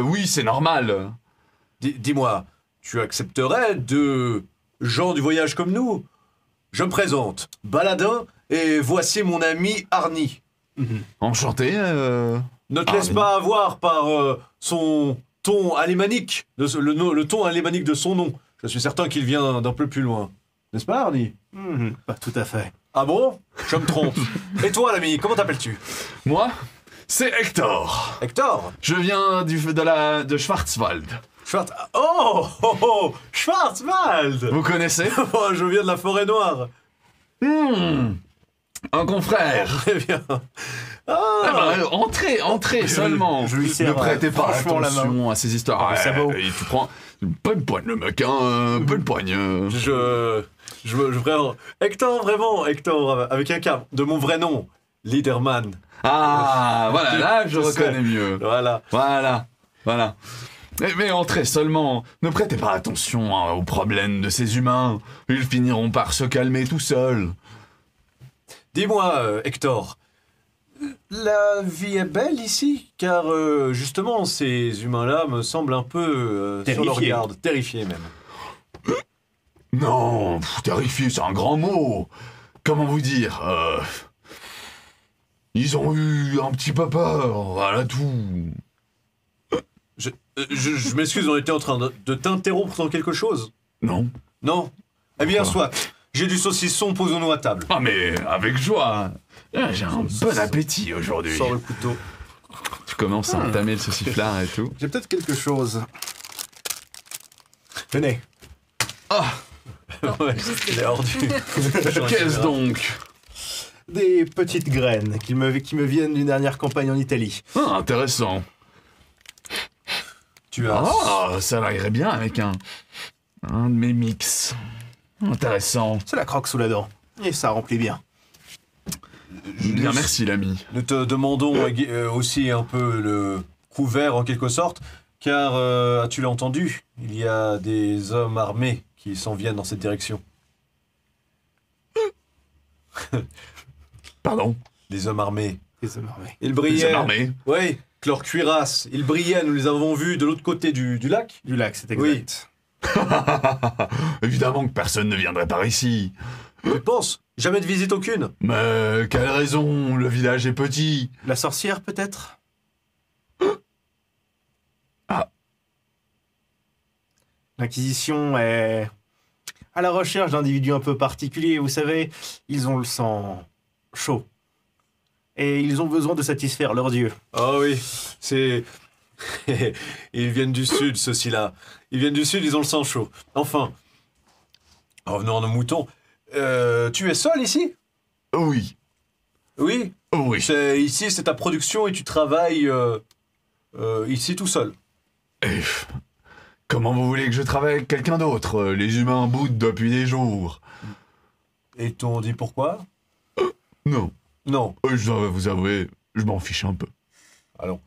Oui, c'est normal. Dis-moi, tu accepterais de gens du voyage comme nous? Je me présente, Baladin, et voici mon ami Arnie. Enchanté. Ne te laisse Arnie. pas avoir par son ton alémanique, le ton alémanique de son nom. Je suis certain qu'il vient d'un peu plus loin. N'est-ce pas, Arnie? Pas tout à fait. Ah bon? Je me trompe. Et toi, l'ami, comment t'appelles-tu? Moi, c'est Hector. Hector? Je viens de Schwarzwald. Schwarzwald. Vous connaissez? Moi, je viens de la forêt noire. Un confrère. Très bien. Entrez seulement. je lui Ne serre, prêtez pas franchement la attention à ces histoires. Le sabot. Et tu prends une bonne poigne, le mec, un bonne poigne. Je vraiment... Hector, avec un K, de mon vrai nom. Leaderman. Ah, voilà, là, je Tout reconnais seul. mieux. Voilà. Voilà. Mais entrez seulement. Ne prêtez pas attention aux problèmes de ces humains. Ils finiront par se calmer tout seuls. Dis-moi, Hector, la vie est belle ici, car justement, ces humains-là me semblent un peu sur leur Terrifiés. garde, terrifiés même. Non, terrifié, c'est un grand mot. Comment vous dire ils ont eu un petit peu peur, voilà tout. Je m'excuse, on était en train de t'interrompre dans quelque chose. Non. Non? Eh bien, Pourquoi soit. J'ai du saucisson, posons-nous à table. Ah mais avec joie. J'ai un bon appétit aujourd'hui. Sors le couteau. Tu commences à entamer le sauciflard et tout. J'ai peut-être quelque chose. Tenez. Ouais, il est hors du... Qu'est-ce donc? Des petites graines qui me viennent d'une dernière campagne en Italie. Ah, intéressant. Tu as... Ah, ça irait bien avec un de mes mix. Intéressant. C'est la croque sous la dent. Et ça remplit bien. Bien, merci l'ami. Nous te demandons aussi un peu le couvert en quelque sorte, car, as-tu entendu, il y a des hommes armés qui s'en viennent dans cette direction. Pardon. Des hommes armés. Les hommes armés. Ils Ils brillaient. sont armés. Oui, leur cuirasse. Ils brillaient, nous les avons vus de l'autre côté du lac. Du lac, c'est Oui. exact. Évidemment que personne ne viendrait par ici. Tu penses? Jamais de visite aucune. Mais quelle raison? Le village est petit. La sorcière, peut-être? Ah. L'Inquisition est à la recherche d'individus un peu particuliers. Vous savez, ils ont le sang chaud. Et ils ont besoin de satisfaire leurs dieux. Ah oui, c'est... Ils viennent du sud, ceux-ci-là. Ils viennent du sud, ils ont le sang chaud. Enfin, revenons à nos moutons. Tu es seul ici? Oui. Oui. Oui. Ici, c'est ta production et tu travailles ici tout seul. Et, comment vous voulez que je travaille avec quelqu'un d'autre? Les humains boudent depuis des jours. Et t'ont dit pourquoi? Non. Non. Je dois vous avouer, je m'en fiche un peu. Allons.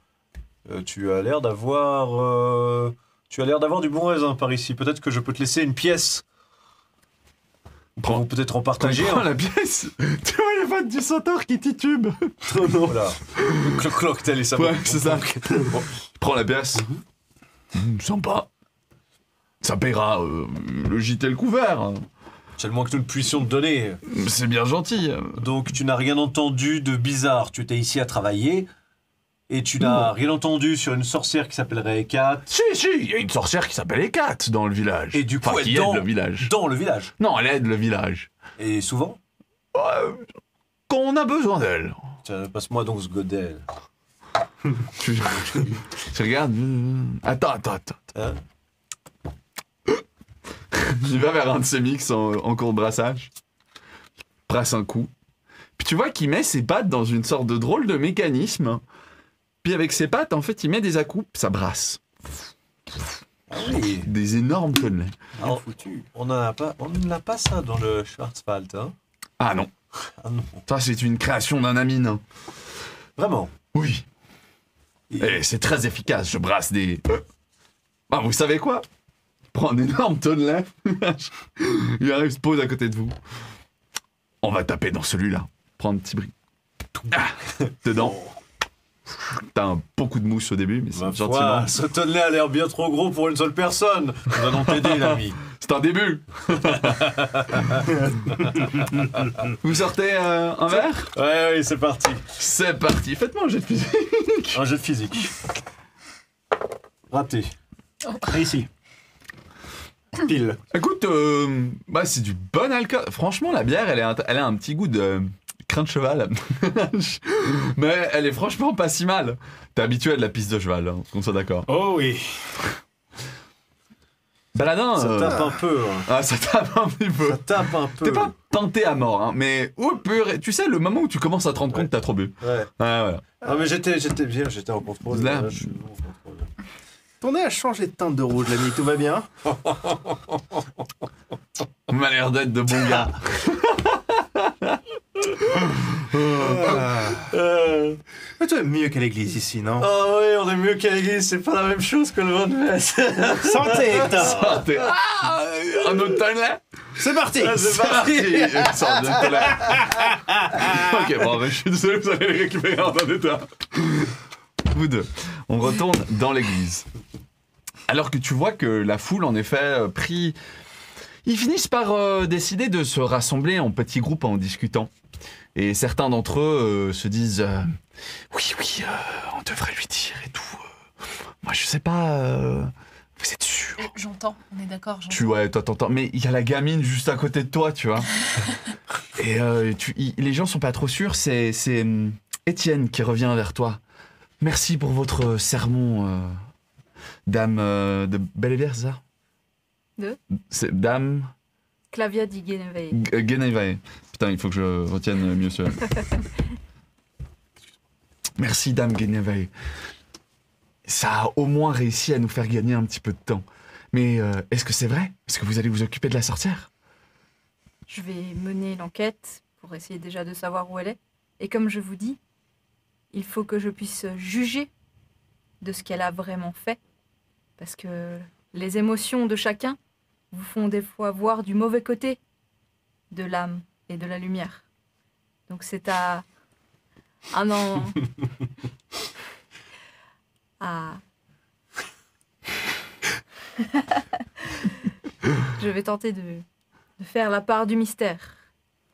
Tu as l'air d'avoir... Tu as l'air d'avoir du bon raisin par ici. Peut-être que je peux te laisser une pièce. Prends- Ou peut-être en partager. Prends Hein. la pièce. Tu vois les pattes du centaure qui titube. Voilà. Cloc-cloc, tel et ça. Ouais, c'est ça. Prends la pièce. Sympa. Ça paiera le gîte et le couvert. C'est le moins que nous ne puissions te donner. C'est bien gentil. Donc tu n'as rien entendu de bizarre. Tu étais ici à travailler et tu n'as rien entendu sur une sorcière qui s'appellerait Hécate Si, il y a une sorcière qui s'appelle Hécate dans le village. et du coup Enfin, elle qui dans, aide le village. dans le village. Non, elle aide le village. Et souvent, Quand on a besoin d'elle. tiens, passe-moi donc ce godel. Tu regardes. Attends. Hein? Il va vers un de ses mix en cours de brassage. Il brasse un coup. Puis tu vois qu'il met ses pattes dans une sorte de drôle de mécanisme. Puis avec ses pattes, en fait, il met des à-coups, ça brasse. Ah oui. Des énormes tonnelets. Alors, on n'a pas ça dans le Schwarzwald, hein? Ah non, Ah non. ça c'est une création d'un ami nain. Vraiment. Oui. Et c'est très efficace, je brasse des... Ah, vous savez quoi? Prends un énorme tonnelet. Il arrive, se pose à côté de vous. On va taper dans celui-là. Prends un petit bris. Ah, dedans. T'as beaucoup de mousse au début, mais c'est Ma gentiment. foi, ce tonnelet a l'air bien trop gros pour une seule personne. Nous allons t'aider, l'ami. C'est un début. Vous sortez un verre? Ouais, c'est parti. C'est parti. Faites-moi un jet de physique. Un jet de physique. Raté. Et ici. Pile. Écoute, bah, c'est du bon alcool. Franchement, la bière, elle a un petit goût de crin de cheval. Mais elle est franchement pas si mal. T'es habitué à de la piste de cheval, hein, qu'on soit d'accord. Oh oui. Baladin. Ça tape un peu. Hein. Ah, ça tape un petit peu. Ça tape un peu. T'es pas teinté à mort, hein, mais au pur. Tu sais, le moment où tu commences à te rendre compte que t'as trop bu. Ouais. Ah, voilà. Ah, mais j'étais bien, j'étais en contrôle. Là. Là, je suis en contrôle. Ton nez a changé de teinte de rouge, l'ami. Tout va bien? On m'a l'air d'être de bons gars. Mais toi, mieux qu'à l'église ici, non? Ah oui, on est mieux qu'à l'église, c'est pas la même chose que le vin de messe. Santé, Hector! Santé. Ah, un autre tonnet. C'est parti! C'est parti. Une sorte de tonnet. Ok, bon, je suis désolé, vous allez les récupérer en bon état. Vous deux, on retourne dans l'église. Alors que tu vois que la foule, en effet, pris... Ils finissent par décider de se rassembler en petits groupes en discutant. Et certains d'entre eux se disent oui, on devrait lui dire et tout. Moi, je sais pas. Vous êtes sûr? J'entends, on est d'accord, j'entends. Ouais, toi, t'entends. Mais il y a la gamine juste à côté de toi, tu vois. Et les gens sont pas trop sûrs. C'est Étienne qui revient vers toi. Merci pour votre sermon, dame de Bellevière, c'est ça? C'est dame... Clavia di Genevae. Genevae. Putain, il faut que je retienne mieux cela. Merci, dame Genevae. Ça a au moins réussi à nous faire gagner un petit peu de temps. Mais est-ce que c'est vrai? Est-ce que vous allez vous occuper de la sorcière? Je vais mener l'enquête pour essayer déjà de savoir où elle est. Et comme je vous dis, il faut que je puisse juger de ce qu'elle a vraiment fait. Parce que les émotions de chacun vous font des fois voir du mauvais côté de l'âme et de la lumière. Donc c'est à... Ah non. Je vais tenter de faire la part du mystère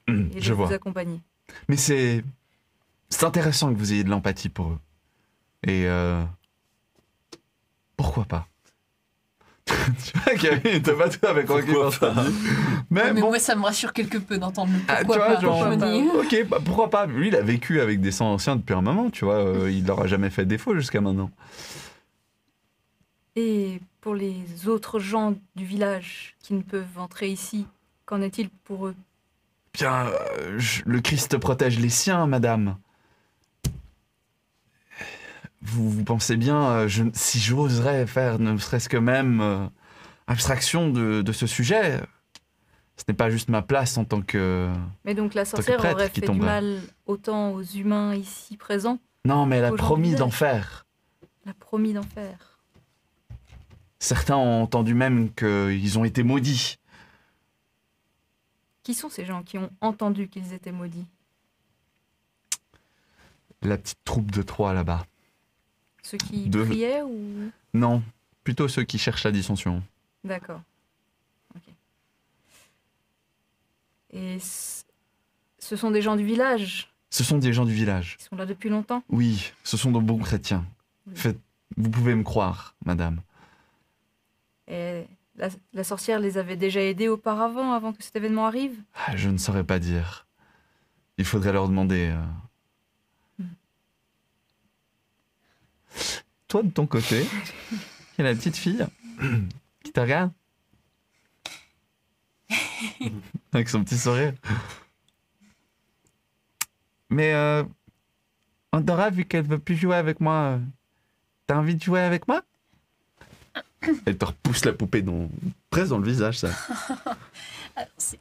et de je vois. vous accompagner. Mais c'est intéressant que vous ayez de l'empathie pour eux. Et pourquoi pas? Tu vois, Camille, t'as pas tout avec Rocky dans sa vie. Mais bon, moi, ça me rassure quelque peu d'entendre le tu pourquoi vois, pas. genre, Je me dis, ok, bah, pourquoi pas? Lui, il a vécu avec des sangs anciens depuis un moment, tu vois. Il leur a jamais fait défaut jusqu'à maintenant. Et pour les autres gens du village qui ne peuvent entrer ici, qu'en est-il pour eux? Bien, le Christ protège les siens, madame. Vous pensez bien, si j'oserais faire ne serait-ce que même abstraction de ce sujet, ce n'est pas juste ma place en tant que... Mais donc la sorcière prêtre aurait qui fait du tomberait. mal autant aux humains ici présents. Non, mais elle a Aux gens promis du d'en village. faire. Elle a promis d'en faire. Certains ont entendu même qu'ils ont été maudits. Qui sont ces gens qui ont entendu qu'ils étaient maudits? La petite troupe de Troie là-bas. Ceux qui Deux. priaient ou... Non, plutôt ceux qui cherchent la dissension. D'accord. Ok. Et ce sont des gens du village Ce sont des gens du village. qui sont là depuis longtemps? Oui, ce sont de bons chrétiens. Oui. Vous pouvez me croire, madame. Et la sorcière les avait déjà aidés auparavant, avant que cet événement arrive? Ah, je ne saurais pas dire. Il faudrait leur demander. Toi, de ton côté, il y a la petite fille qui te regarde. Avec son petit sourire. Mais Andorra, vu qu'elle veut plus jouer avec moi, t'as envie de jouer avec moi? Elle te repousse la poupée presque dans le visage, ça. Alors, c'est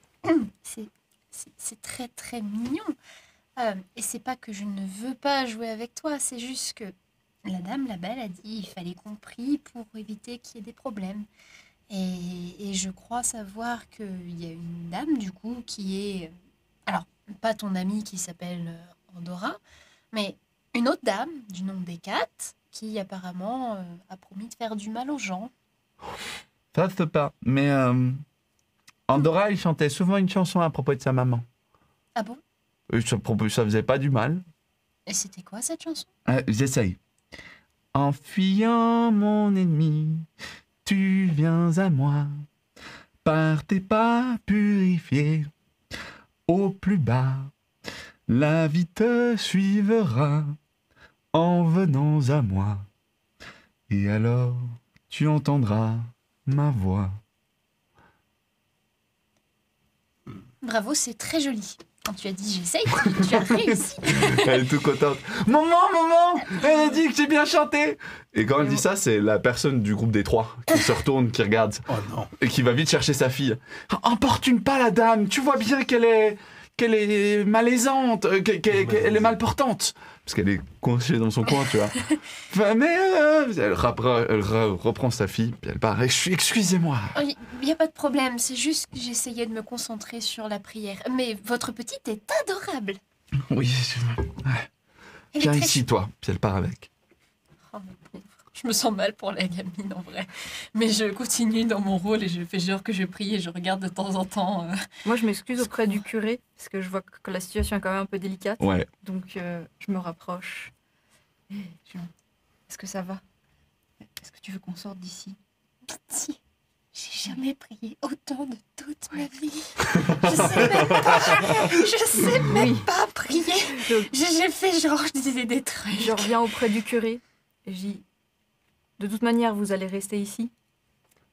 très très mignon. Et c'est pas que je ne veux pas jouer avec toi, c'est juste que la dame, la belle, a dit il fallait qu'on prie pour éviter qu'il y ait des problèmes. Et je crois savoir qu'il y a une dame, du coup, qui est... Alors, pas ton amie qui s'appelle Andorra, mais une autre dame, du nom d'Hécate, qui apparemment a promis de faire du mal aux gens. Ça se peut pas. Mais Andorra, il chantait souvent une chanson à propos de sa maman. Ah bon? Ça faisait pas du mal. Et c'était quoi cette chanson? J'essaye. En fuyant mon ennemi, tu viens à moi. Par tes pas purifiés, au plus bas, la vie te suivra en venant à moi. Et alors, tu entendras ma voix. Bravo, c'est très joli. Quand tu as dit j'essaye, tu as réussi. Elle est toute contente. Maman, elle a dit que j'ai bien chanté. Et quand elle dit ça, c'est la personne du groupe des trois qui se retourne, qui regarde Oh non. et qui va vite chercher sa fille. Importune pas la dame, tu vois bien qu'elle est qu'elle est malaisante, qu'elle est mal portante. Parce qu'elle est coincée dans son coin, tu vois. Enfin, mais elle reprend sa fille, puis elle part. Excusez-moi. Il n'y a pas de problème, c'est juste que j'essayais de me concentrer sur la prière. Mais votre petite est adorable. Oui, Elle viens est très ici, toi. Puis elle part avec. Oh, mais pauvre. Je me sens mal pour la gamine en vrai. Mais je continue dans mon rôle et je fais genre que je prie et je regarde de temps en temps. Moi, je m'excuse auprès du curé, parce que je vois que la situation est quand même un peu délicate. Ouais. Donc, je me rapproche. Est-ce que ça va? Est-ce que tu veux qu'on sorte d'ici? Pitié, j'ai jamais prié autant de toute ma vie. Je sais même pas prier. Donc, J'ai fait genre, je disais des trucs. je reviens auprès du curé et je dis, de toute manière, vous allez rester ici.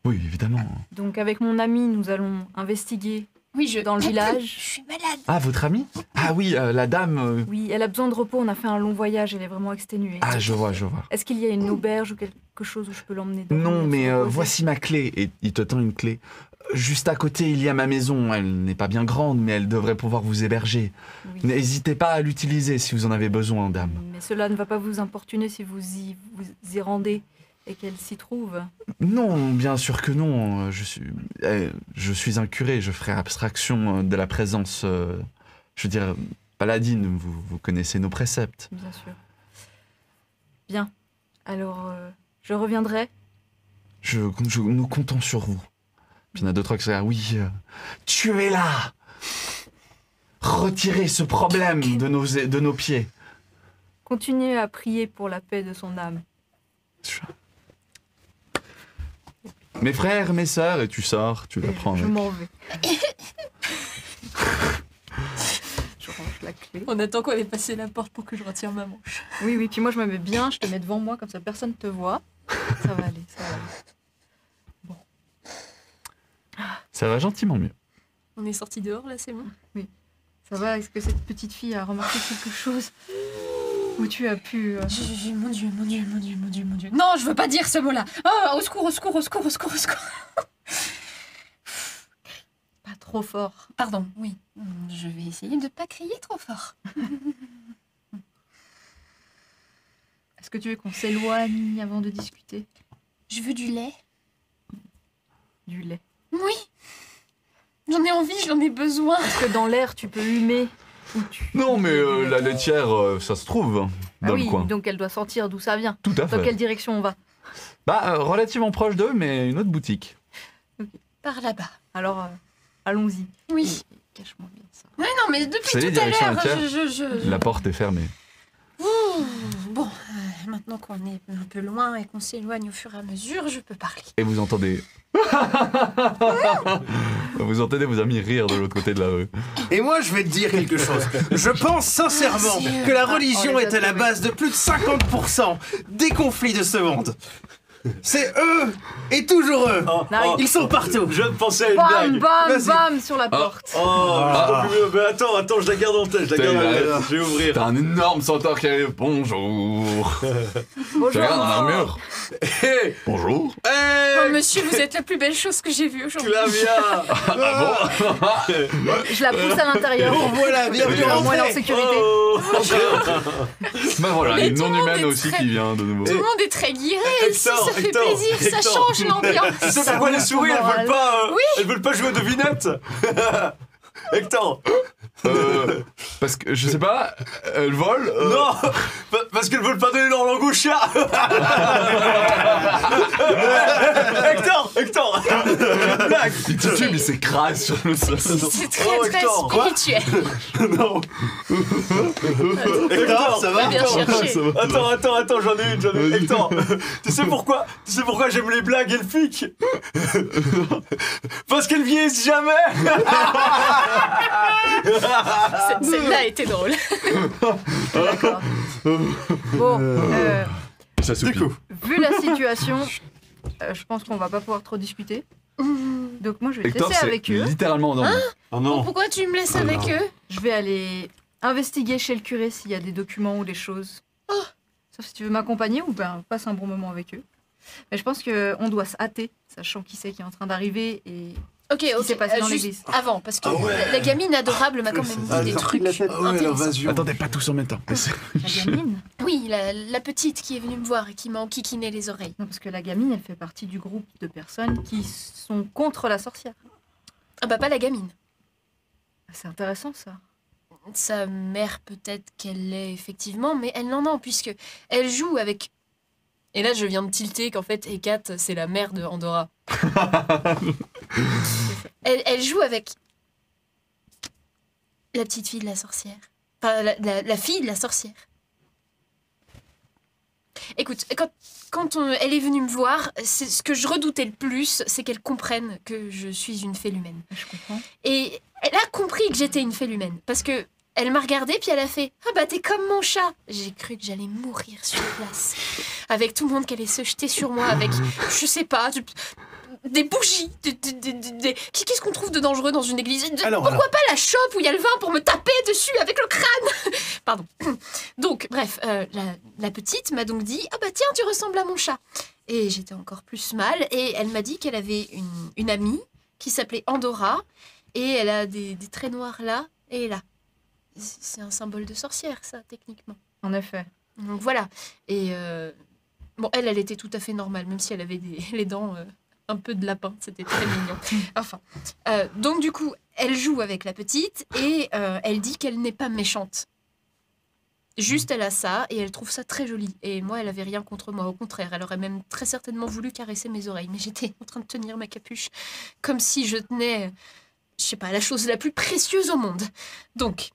Oui, évidemment. Donc, avec mon ami, nous allons investiguer. Oui, Dans le village. Je suis malade. Ah, votre amie? Ah oui, la dame... Oui, elle a besoin de repos. On a fait un long voyage. Elle est vraiment exténuée. Ah, je vois. Est-ce qu'il y a une auberge ou quelque chose où je peux l'emmener dormir, Non, mais se reposer voici ma clé. Et il te tend une clé. Juste à côté, il y a ma maison. Elle n'est pas bien grande, mais elle devrait pouvoir vous héberger. Oui. N'hésitez pas à l'utiliser si vous en avez besoin, dame. Mais cela ne va pas vous importuner si vous y rendez et qu'elle s'y trouve. Non, bien sûr que non. Je suis un curé. Je ferai abstraction de la présence, je veux dire, paladine. Vous connaissez nos préceptes. Bien sûr. Bien. Alors, je reviendrai. Nous comptons sur vous. Puis il y en a deux, trois qui sont là. Oui, tuez-la! Retirez ce problème de nos pieds. Continuez à prier pour la paix de son âme. Mes frères, mes sœurs, et tu sors, tu la prends. Je avec. m'en vais. Je range la clé. On attend qu'on ait passé la porte pour que je retire ma manche. Oui, puis moi je me mets bien, je te mets devant moi, comme ça personne ne te voit. Ça va aller. Ça va gentiment mieux. On est sorti dehors là, c'est bon? Ça va, est-ce que cette petite fille a remarqué quelque chose? Où tu as pu... Mon Dieu. Non, je veux pas dire ce mot-là. Oh, au secours. Pas trop fort. Pardon, oui. Je vais essayer de pas crier trop fort. Est-ce que tu veux qu'on s'éloigne avant de discuter? Je veux du lait. Du lait. Oui. J'en ai envie, j'en ai besoin. Est-ce que dans l'air tu peux humer? Non, mais la laitière, ça se trouve dans le coin. donc elle doit sentir d'où ça vient. Tout à Dans fait. quelle direction on va? Relativement proche d'eux, mais une autre boutique. Par là-bas. Alors, allons-y. Oui. Cache-moi bien ça. Ouais, non, mais depuis Vous savez, tout à direction l'heure, laitière. La porte est fermée. Bon, maintenant qu'on est un peu loin et qu'on s'éloigne au fur et à mesure, je peux parler. Et vous entendez... vous entendez vos amis rire de l'autre côté de la rue. Et moi, je vais te dire quelque chose. Je pense sincèrement que la religion est à la base de plus de 50% des conflits de ce monde. C'est eux et toujours eux. Ils sont partout. Je viens de penser à une Bam, blague. bam sur la porte. Mais attends, je la garde en tête. Je vais ouvrir. T'as un énorme centaure qui arrive. Bonjour. Bonjour. Je regarde dans l'armure. Hé, Bonjour. Oh, monsieur, vous êtes la plus belle chose que j'ai vue aujourd'hui. Clavia. Je la pousse à l'intérieur. Voilà, bienvenue Au moins elle est en rentrée. sécurité. Bah voilà, Mais une tout le monde non-humaine est aussi très- qui vient de nouveau. Tout le monde est très guiré ici, Hector, ça fait Hector, plaisir, ça Hector. change l'ambiance. Tu sais pourquoi les souris, elles veulent pas jouer aux devinettes? Hector. Parce que, je sais pas, elle vole. Non, parce qu'elles veulent pas donner leur langue au chat. Hector. Blague. Il titube, il s'écrase sur le sol. C'est très, Oh, très Hector, quoi spirituel. Non. Hector, ça va? Bien cherché. Attends, j'en ai une. Hector, tu sais pourquoi j'aime les blagues elfiques? Parce qu'elles vieillissent jamais. Celle-là était drôle. D'accord. Bon, Ça Du soupire. coup, vu la situation, je pense qu'on va pas pouvoir trop discuter. Donc moi je vais te Hector, laisser c'est avec eux. littéralement endormi. oh non. Pourquoi tu me laisses avec eux? Je vais aller investiguer chez le curé s'il y a des documents ou des choses. Sauf si tu veux m'accompagner ou ben passe un bon moment avec eux. Mais je pense qu'on doit se hâter, sachant qui c'est qui est en train d'arriver et Ok, qui s'est passé dans juste l'église. avant, parce que la gamine adorable m'a quand même dit des trucs intéressants. l'invasion. Attendez, pas tous en même temps. La gamine. Oui, la petite qui est venue me voir et qui m'a enquiquiné les oreilles. Non, parce que la gamine, elle fait partie du groupe de personnes qui sont contre la sorcière. Ah bah pas la gamine. C'est intéressant, ça. Sa mère peut-être qu'elle l'est effectivement, mais elle n'en a, puisque elle joue avec... Et là je viens de tilter qu'en fait Hécate c'est la mère de Andorra. elle joue avec la petite fille de la sorcière. Enfin la fille de la sorcière. Écoute, quand elle est venue me voir, c'est ce que je redoutais le plus, c'est qu'elle comprenne que je suis une félumène. Je comprends. Et elle a compris que j'étais une félumène, parce que elle m'a regardée puis elle a fait « Ah bah t'es comme mon chat !» J'ai cru que j'allais mourir sur place, avec tout le monde qui allait se jeter sur moi, avec, je sais pas, des bougies, qu'est-ce qu'on trouve de dangereux dans une église? Pourquoi pas la chope où il y a le vin pour me taper dessus avec le crâne? Pardon. Donc, bref, la petite m'a donc dit « Ah bah tiens, tu ressembles à mon chat !» Et j'étais encore plus mal, et elle m'a dit qu'elle avait une amie qui s'appelait Andorra, et elle a des traits noirs là et là. C'est un symbole de sorcière, ça, techniquement. En effet. Donc voilà. Et bon, elle était tout à fait normale, même si elle avait les dents un peu de lapin. C'était très mignon. Enfin. Donc du coup, elle joue avec la petite et elle dit qu'elle n'est pas méchante. Juste, elle a ça et elle trouve ça très joli. Et moi, elle avait rien contre moi. Au contraire, elle aurait même très certainement voulu caresser mes oreilles. Mais j'étais en train de tenir ma capuche comme si je tenais, je sais pas, la chose la plus précieuse au monde. Donc,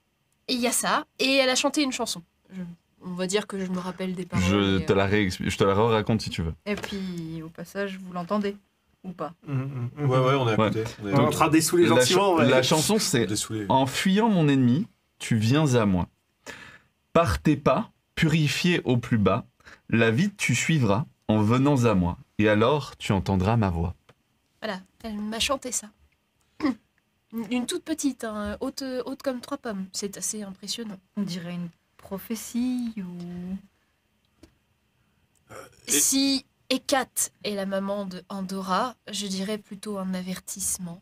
il y a ça. Et elle a chanté une chanson. On va dire que je me rappelle des paroles. Je te la raconte si tu veux. Et puis, au passage, vous l'entendez ou pas? Ouais, on est à côté. On est On est en train de dessouler gentiment. La chanson, c'est Dessoulé. « En fuyant mon ennemi, tu viens à moi. Par tes pas, purifié au plus bas, la vie tu suivras en venant à moi. Et alors, tu entendras ma voix. » Voilà, elle m'a chanté ça. Une toute petite, hein, haute comme 3 pommes. C'est assez impressionnant. On dirait une prophétie ou... Si Hécate est la maman de Andorra, je dirais plutôt un avertissement.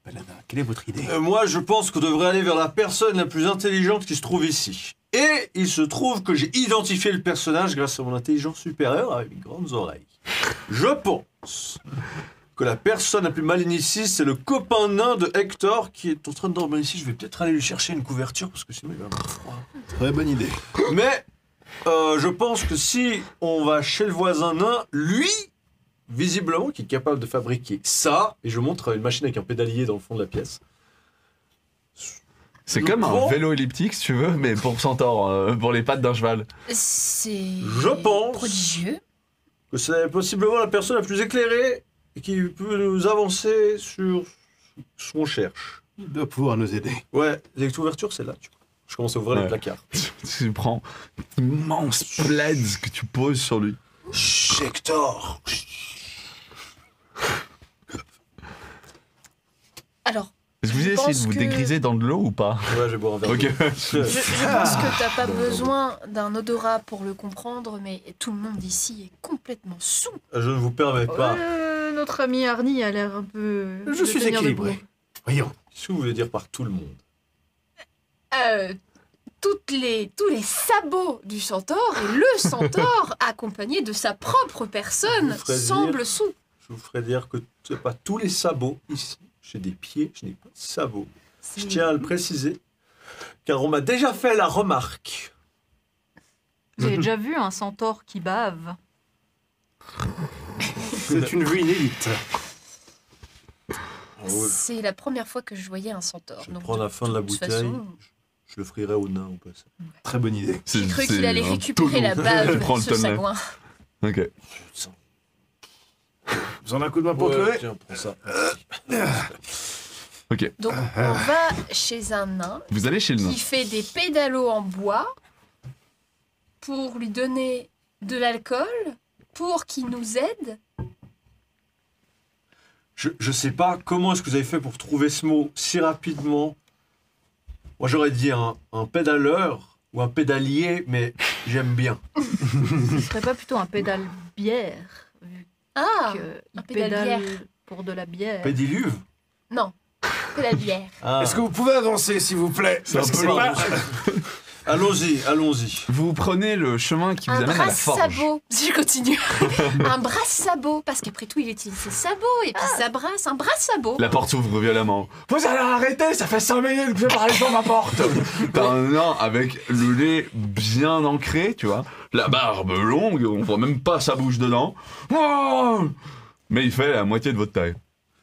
Balana, quelle est votre idée? Moi, je pense qu'on devrait aller vers la personne la plus intelligente qui se trouve ici. Et il se trouve que j'ai identifié le personnage grâce à mon intelligence supérieure avec mes grandes oreilles. Je pense que la personne la plus maligne ici, c'est le copain nain de Hector qui est en train de dormir ici. Je vais peut-être aller lui chercher une couverture parce que sinon il va avoir froid. Très bonne idée. Mais je pense que si on va chez le voisin nain, lui, visiblement, qui est capable de fabriquer ça, et je montre une machine avec un pédalier dans le fond de la pièce. C'est comme un vélo elliptique, si tu veux, mais pour centaure, pour les pattes d'un cheval. C'est Je pense prodigieux. que c'est possiblement la personne la plus éclairée et qui peut nous avancer sur ce qu'on cherche. Il doit pouvoir nous aider. Ouais, les ouvertures, c'est là, tu vois. Je commence à ouvrir les placards. Tu prends immense plaids que tu poses sur lui. Chut, Hector. Alors, Est-ce que vous essayez de vous dégriser dans de l'eau ou pas? Ouais, je vais boire un verre. Ok. je pense que t'as pas besoin d'un odorat pour le comprendre, mais tout le monde ici est complètement sous. Je ne vous permets pas. Notre ami Arnie a l'air un peu... Je suis équilibré. Voyons. Qu'est-ce que vous voulez dire par tout le monde? Tous les sabots du centaure et le centaure, accompagné de sa propre personne, Je vous ferai semble dire- sous. Je vous ferai dire que c'est pas tous les sabots ici. J'ai des pieds, je n'ai pas de sabots. Je tiens à le préciser, car on m'a déjà fait la remarque. J'ai déjà vu un centaure qui bave. C'est une vue inédite. Ah ouais. C'est la première fois que je voyais un centaure. Je donc prends la fin de la toute bouteille, façon, je le frierai au nain au passage. Très bonne idée. j'ai cru qu'il allait un récupérer la tonneau. bave Tu prends de le ce tonneau. sagouin. Ok. Vous en avez un coup de main pour Ouais, Chloé? tiens, prends ça. Ok. Donc on va chez un nain Vous allez chez le nain. qui fait des pédalos en bois pour lui donner de l'alcool, pour qu'il nous aide. Je sais pas comment est-ce que vous avez fait pour trouver ce mot si rapidement. Moi j'aurais dit un pédaleur ou un pédalier, mais j'aime bien. Ce serait pas plutôt un pédale bière, vu Ah, il pédale-bière. pédale pour de la bière. Pédiluve. non, que la bière. Ah. Est-ce que vous pouvez avancer, s'il vous plaît? C'est un Parce que peu c'est long. pas- Allons-y. Vous prenez le chemin qui vous Un amène à la forge. brasse-sabot. Je continue. Un brasse-sabot. Parce qu'après tout, il utilise ses sabots et puis ça brasse. Un brasse-sabot. La porte s'ouvre violemment. Vous allez arrêter, ça fait 5 minutes que je parle sur ma porte. T'as un nain avec le nez bien ancré, tu vois. La barbe longue, on voit même pas sa bouche dedans. Oh, mais il fait la moitié de votre taille.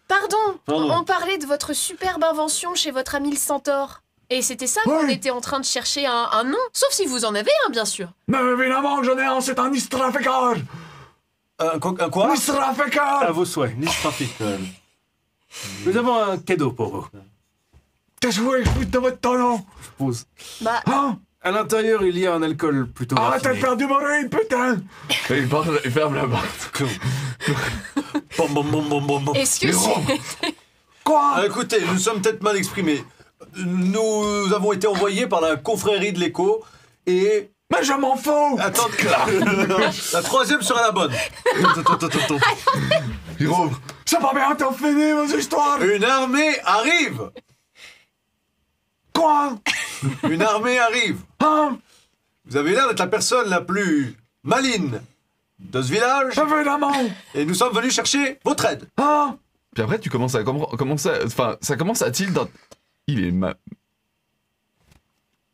Pardon, Pardon. on parlait de votre superbe invention chez votre ami le centaure. Et c'était ça qu'on Ouais. était en train de chercher un nom. Sauf si vous en avez un, bien sûr. Mais évidemment que j'en ai un, c'est un Istrafekar. Un quoi? Istrafekar. À vos souhaits. Nistrafikol. Nous avons un cadeau pour vous. Qu'est-ce que vous voulez que je foute de votre tonneau? Je pose. Bah, Hein? À l'intérieur, il y a un alcool plutôt Arrêtez de raffiné. faire du bruit, putain. Et il ferme la porte. Bon. est-ce que Mais c'est... Quoi? Écoutez, nous sommes peut-être mal exprimés. Nous avons été envoyés par la confrérie de l'écho et... Mais je m'en fous. Attends, la troisième sera la bonne. Attends. Il rouvre. C'est pas bientôt fini, vos histoires. Une armée arrive. Quoi? Une armée arrive. Hein? Vous avez l'air d'être la personne la plus maligne de ce village Évidemment. et nous sommes venus chercher votre aide. Hein? Puis après, tu commences à enfin, ça commence à tilt dans...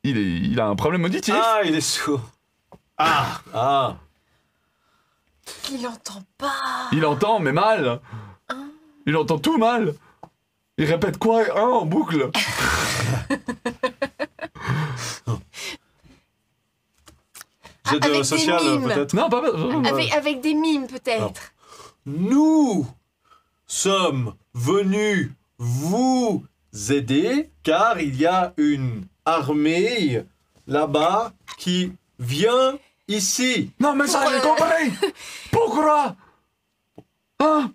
Il a un problème auditif. Ah, il est sourd. Ah. Il entend pas. Il entend, mais mal. Il entend tout mal. Il répète quoi? En boucle. J'ai avec de des social mimes. peut-être. Non, pas... Avec des mimes, peut-être. Nous sommes venus vous aider car il y a une armée là-bas qui vient ici. Non, mais ça, j'ai compris. Pourquoi? Hein?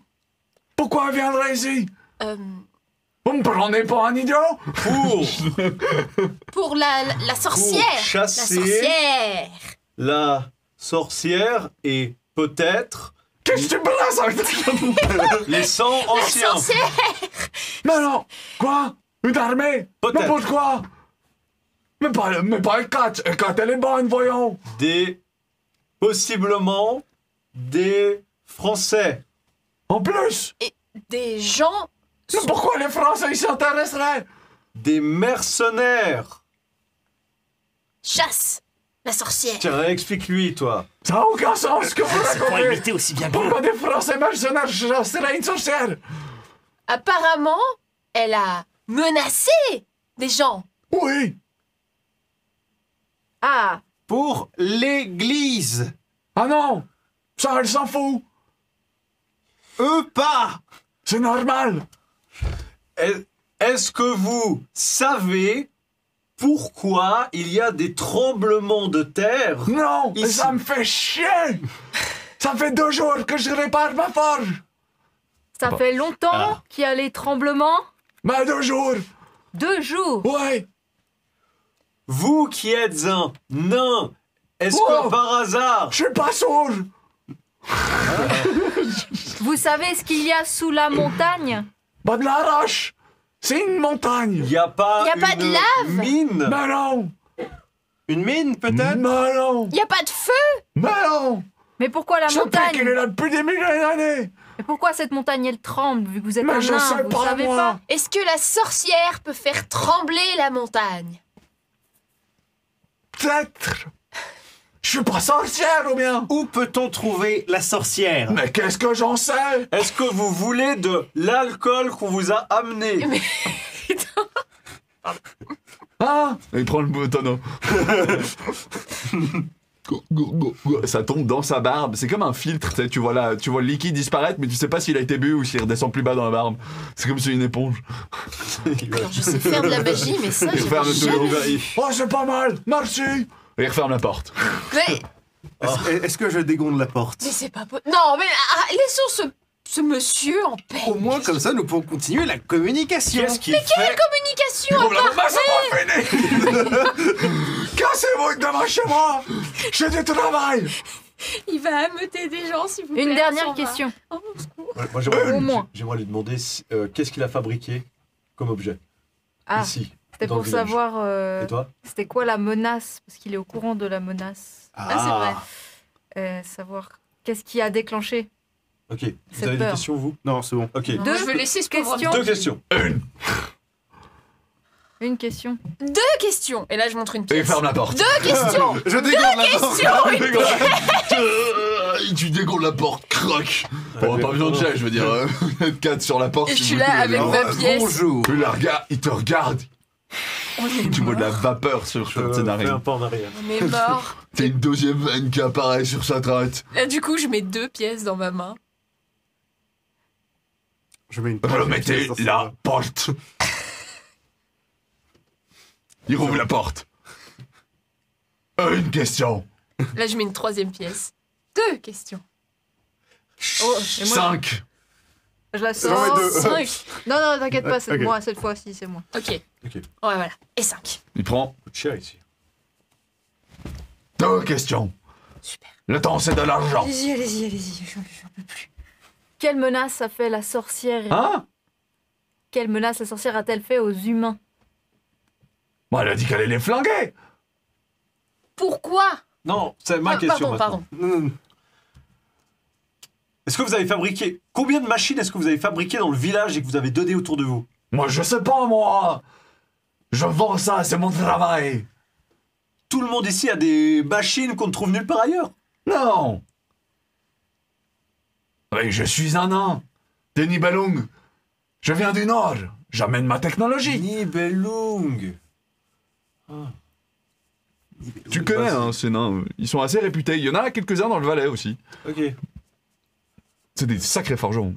Pourquoi elle viendrait ici? Vous me prenez pour un idiot? Pour Pour la sorcière. Pour chasser. La sorcière. la sorcière et peut-être Qu'est-ce que tu brasses avec les 100 anciens. Sorcière. Mais non. Quoi? Une armée? Peut-être. Mais pourquoi? Mais pas Kat. Kat, elle est bonne, voyons. Possiblement des Français. En plus. Et des gens... Mais pourquoi les Français s'y intéresseraient? Des mercenaires. chassent la sorcière. Tiens, explique-lui, toi. Ça n'a aucun sens ce que vous C'est pas racontez. imiter aussi bien que vous. Pourquoi des Français mercenaires chasseraient une sorcière? Apparemment, elle a menacé des gens. Oui. Ah, Pour l'église. Ah non. Ça, elle s'en fout. Eux pas. C'est normal. Est-ce que vous savez pourquoi il y a des tremblements de terre? Non, Ici. ça me fait chier. Ça fait 2 jours que je répare ma forge. ça fait longtemps Ah. qu'il y a les tremblements. Mais 2 jours. 2 jours. Ouais. Vous qui êtes un nain, est-ce Oh. que par hasard... Je suis pas sourd. Vous savez ce qu'il y a sous la montagne? Pas de la roche. C'est une montagne. Il n'y a pas, Y a pas de une lave? mine? Mais non. Une mine peut-être. Mais non. Y a pas de feu. Mais non. Mais pourquoi la Je sais montagne? qu'il est là depuis des milliers d'années. Mais pourquoi cette montagne elle tremble vu que vous êtes Mais un je nain? sais Vous pas, savez moi. pas? Est-ce que la sorcière peut faire trembler la montagne? Peut-être. Je suis pas sorcière ou bien. Où peut-on trouver la sorcière? Mais qu'est-ce que j'en sais? Est-ce que vous voulez de l'alcool qu'on vous a amené? Mais Hein? Il prend le tonneau. Ça tombe dans sa barbe. C'est comme un filtre, tu sais, tu vois le liquide disparaître, mais tu sais pas s'il a été bu ou s'il redescend plus bas dans la barbe. C'est comme sur une éponge. alors je sais faire de la magie, mais ça, Il j'ai referme le jamais tonneau. vu. Oh, c'est pas mal, merci. Et il referme la porte. Mais, Est-ce que je dégonde la porte? mais c'est pas possible. Non, mais laissons ce monsieur en paix. Au moins comme ça nous pouvons continuer la communication. Qu'est-ce qu'il fait? Communication Vous l'avez pas, c'est pas fini. Cassez-vous devant chez moi. J'ai du travail. Il va ameuter des gens, s'il vous plaît. Une on dernière s'en va. question. Oh, au secours. Ouais, moi, Au moins. j'aimerais lui demander qu'est-ce qu'il a fabriqué comme objet Ah, ici. c'était dans pour le village. savoir Et toi? c'était quoi la menace, parce qu'il est au courant de la menace. Ah, c'est vrai. Savoir qu'est-ce qui a déclenché. Ok. Vous Cette avez des peur. questions, vous? Non, c'est bon. Ok. Non, Deux je veux laisser ce pauvre questions. homme. Deux questions. Une question. Deux questions. Et là, je montre une Et pièce. ferme la porte. Deux questions. Je dégonfle la porte. Tu dégonfles la porte, croque. Bon, pas besoin de jet, je veux dire. 4 sur la porte. Et je si suis vous là voulez. avec ma pièce. Bonjour. Il te regarde. On est Tu vois de la mort. vapeur sur le Fais scénario. un pas en arrière. On est mort. T'as une deuxième veine qui apparaît sur sa tête. Là, du coup, je mets 2 pièces dans ma main. Je mets une Remettez la porte. Il rouvre la porte. Une question. Là, je mets une 3e pièce. 2 questions. Oh, et moi, 5. je la J'en mets sors. deux. 5. Non, non, t'inquiète pas, c'est Ok. moi cette fois-ci, c'est moi. Ok. Ok. Ouais, voilà. Et 5. Il prend Coup de cher ici. 2 questions. Super. Le temps, c'est de l'argent. Allez-y, allez-y, allez-y. J'en peux plus. Quelle menace a fait la sorcière Hein? Quelle menace la sorcière a-t-elle fait aux humains? Bon, elle a dit qu'elle allait les flinguer. Pourquoi? Non, c'est ma question Pardon, maintenant. pardon. Non, Est-ce que vous avez fabriqué... Combien de machines est-ce que vous avez fabriquées dans le village et que vous avez donné autour de vous? Moi, je sais pas, moi. Je vends ça, c'est mon travail. Tout le monde ici a des machines qu'on ne trouve nulle part ailleurs. Non. Oui, je suis un nain. Denis Balung. Je viens du Nord. J'amène ma technologie. Nibelung. Tu connais, hein, ces nains. Ils sont assez réputés. Il y en a quelques-uns dans le Valais aussi. Ok. C'est des sacrés forgerons.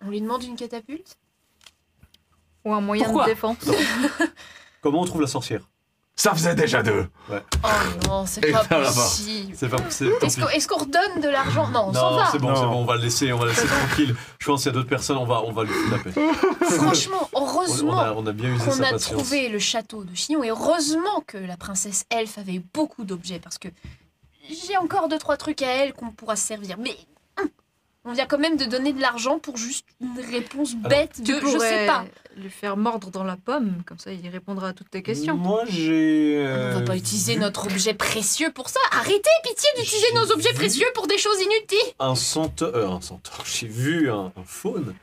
On lui demande une catapulte? Ou un moyen Pourquoi de défense? Comment on trouve la sorcière? Ça faisait déjà 2. Oh non, c'est Et pas ferme la porte. possible. C'est pas... tant pis. Est-ce qu'on redonne de l'argent? Non, on s'en Non, va. c'est bon, Non. c'est bon, on va le laisser tranquille. Je pense qu'il y a d'autres personnes, on va lui foutre la paix. Franchement, heureusement On a bien usé qu'on sa a patience. trouvé le château de Chillon et heureusement que la princesse Elfe avait eu beaucoup d'objets parce que j'ai encore 2-3 trucs à elle qu'on pourra se servir. Mais on vient quand même de donner de l'argent pour juste une réponse bête de je sais pas. lui faire mordre dans la pomme, comme ça il répondra à toutes tes questions. Moi, j'ai... On va pas utiliser notre objet précieux pour ça. Arrêtez, pitié, d'utiliser nos objets précieux pour des choses inutiles. Un centaure, j'ai vu un faune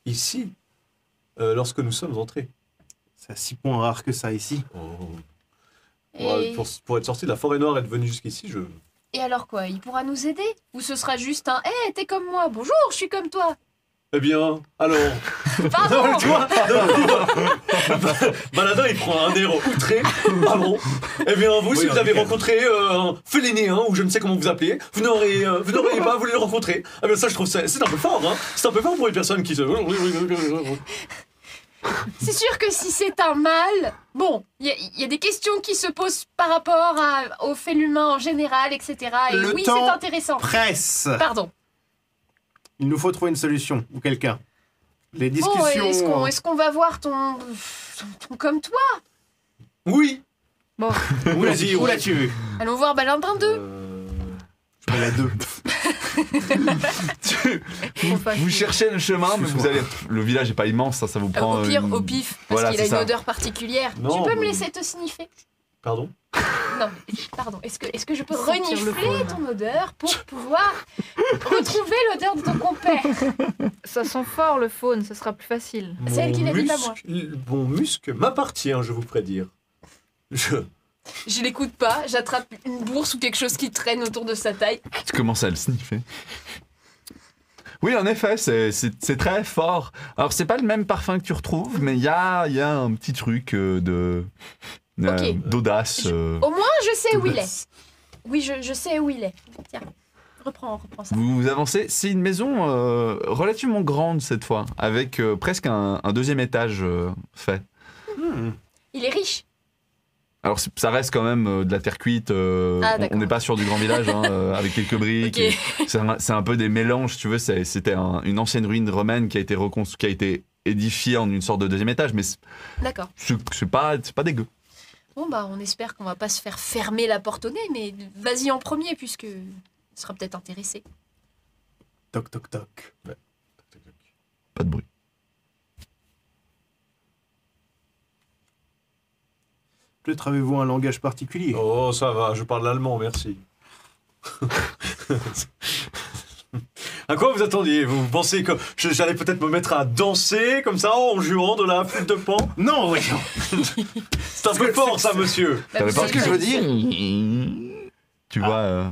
ici lorsque nous sommes entrés. C'est à 6 points rare que ça ici. Et, Pour être sorti de la forêt noire et être venu jusqu'ici, et alors quoi? Il pourra nous aider? Ou ce sera juste un hé, t'es comme moi, bonjour, je suis comme toi. Eh bien, alors... Pardon. Tu vois Baladin, il prend un air outré. Ah bon? Eh bien, vous, si vous avez rencontré un félinéen, ou je ne sais comment vous appelez, vous n'auriez pas voulu le rencontrer. Ah bien, ça, je trouve c'est un peu fort, hein. C'est un peu fort pour une personne qui se... C'est sûr que si c'est un mâle, bon, il y a des questions qui se posent par rapport au fait humain en général, etc. Et Le oui, c'est temps intéressant. Presse. Pardon. Il nous faut trouver une solution, ou quelqu'un. Les Bon, discussions... est-ce qu'on va voir ton comme toi? Oui. Bon, Où l'as-tu vu? Allons voir Balandrin 2. Je mets la 2. trop facile. Vous cherchez le chemin, mais vous allez. Le village est pas immense, ça vous prend. Au pire, au pif, parce Voilà, qu'il a c'est une ça. odeur particulière. Non, Tu peux me mais- laisser te sniffer? Pardon? Non, pardon. Est-ce que je peux Sentir le renifler faune. ton odeur pour pouvoir retrouver l'odeur de ton compère? Ça sent fort le faune, ça sera plus facile. C'est elle qui l'a dit, pas moi. Mon muscle m'appartient, je vous prédire. Je l'écoute pas, j'attrape une bourse ou quelque chose qui traîne autour de sa taille. Tu commences à le sniffer. Oui, en effet, c'est très fort. Alors, c'est pas le même parfum que tu retrouves, mais il y a un petit truc d'audace. Au moins, je sais où il est. Oui, je sais où il est. Tiens, reprends ça. Vous avancez. C'est une maison relativement grande cette fois, avec presque un deuxième étage fait. Il est riche. Alors, ça reste quand même de la terre cuite. Ah, On d'accord. n'est pas sur du grand village, hein, avec quelques briques. Ok. Et c'est un peu des mélanges, tu veux. C'était une ancienne ruine romaine qui a été édifiée en une sorte de deuxième étage, mais D'accord. c'est pas dégueu. Bon, bah, on espère qu'on va pas se faire fermer la porte au nez, mais vas-y en premier, puisque il sera peut-être intéressé. Toc, toc, toc. Pas de bruit. Peut-être avez-vous un langage particulier. Oh, ça va, je parle l'allemand, merci. À quoi vous attendiez? Vous pensez que j'allais peut-être me mettre à danser comme ça en jouant de la flûte de pan? Non, oui. C'est un peu fort ça, monsieur. Bah, vous C'est ce que je veux dire. Tu vois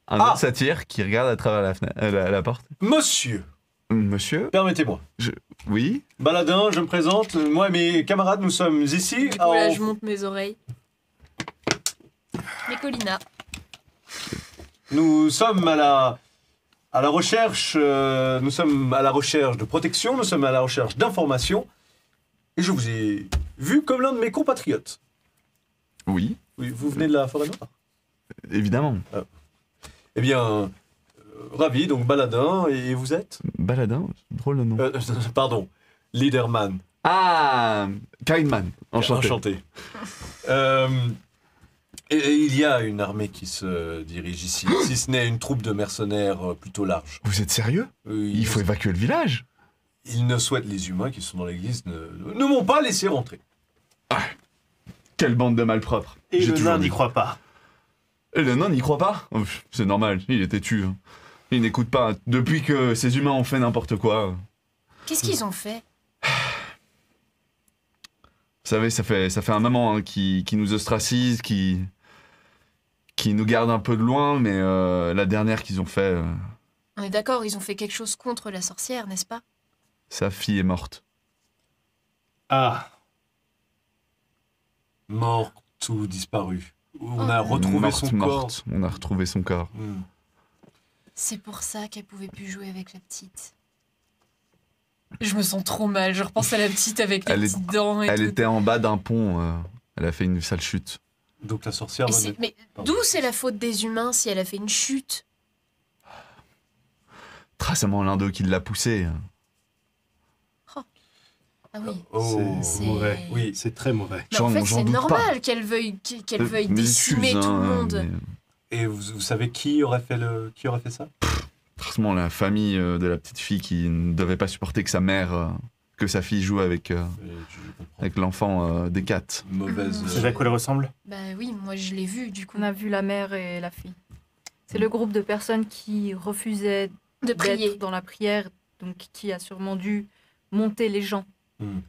un autre satyre qui regarde à travers la, la porte. Monsieur, Monsieur? permettez-moi. Oui? Baladin, je me présente. Moi et mes camarades, nous sommes ici. Du coup, là, je monte mes oreilles. Nicolina. Nous sommes à la recherche. Nous sommes à la recherche de protection. Nous sommes à la recherche d'informations. Et je vous ai vu comme l'un de mes compatriotes. Oui, Oui, vous venez de la Forêt Noire. évidemment. Eh bien, ravi. Donc Baladin. Et vous êtes? Baladin, drôle de nom. Pardon, Leaderman. Ah, Kindman, enchanté. Enchanté. Et il y a une armée qui se dirige ici, si ce n'est une troupe de mercenaires plutôt large. Vous êtes sérieux? Il faut évacuer le village. Ils ne souhaitent, les humains qui sont dans l'église, ne m'ont pas laissé rentrer. Quelle bande de malpropres. Et J'ai le toujours nain dit. n'y croit pas. Et le nain n'y croit pas? Oh, c'est normal, il est têtu. Hein. Il n'écoute pas. Depuis que ces humains ont fait n'importe quoi. Qu'est-ce qu'ils ont fait? Vous savez, ça fait un moment hein, qui nous ostracise, qui nous garde un peu de loin, mais la dernière qu'ils ont fait, On est d'accord, ils ont fait quelque chose contre la sorcière, n'est-ce pas? sa fille est morte. Ah, Morte ou disparue. On a retrouvé son corps. Morte. On a retrouvé son corps. Hmm. C'est pour ça qu'elle pouvait plus jouer avec la petite. Je me sens trop mal, je repense à la petite avec les Elle petites dents et Elle tout. était en bas d'un pont. Elle a fait une sale chute. Donc la sorcière Et va c'est- mais Pardon. d'où c'est la faute des humains si elle a fait une chute? Traceusement l'un d'eux qui l'a poussée. Ah oui. Oh, C'est- mauvais. oui. C'est très mauvais. Mais en fait, j'en c'est doute normal qu'elle veuille décimer M'excuse, tout le hein, monde. mais Et vous savez qui aurait fait ça? traceusement la famille de la petite fille qui ne devait pas supporter que sa mère, que sa fille joue avec Je comprends. avec l'enfant des quatre. Mauvaise. C'est à quoi elle ressemble? Bah oui, moi je l'ai vu du coup. On a vu la mère et la fille. C'est le groupe de personnes qui refusaient De prier. d'être dans la prière, donc qui a sûrement dû monter les gens Hmm.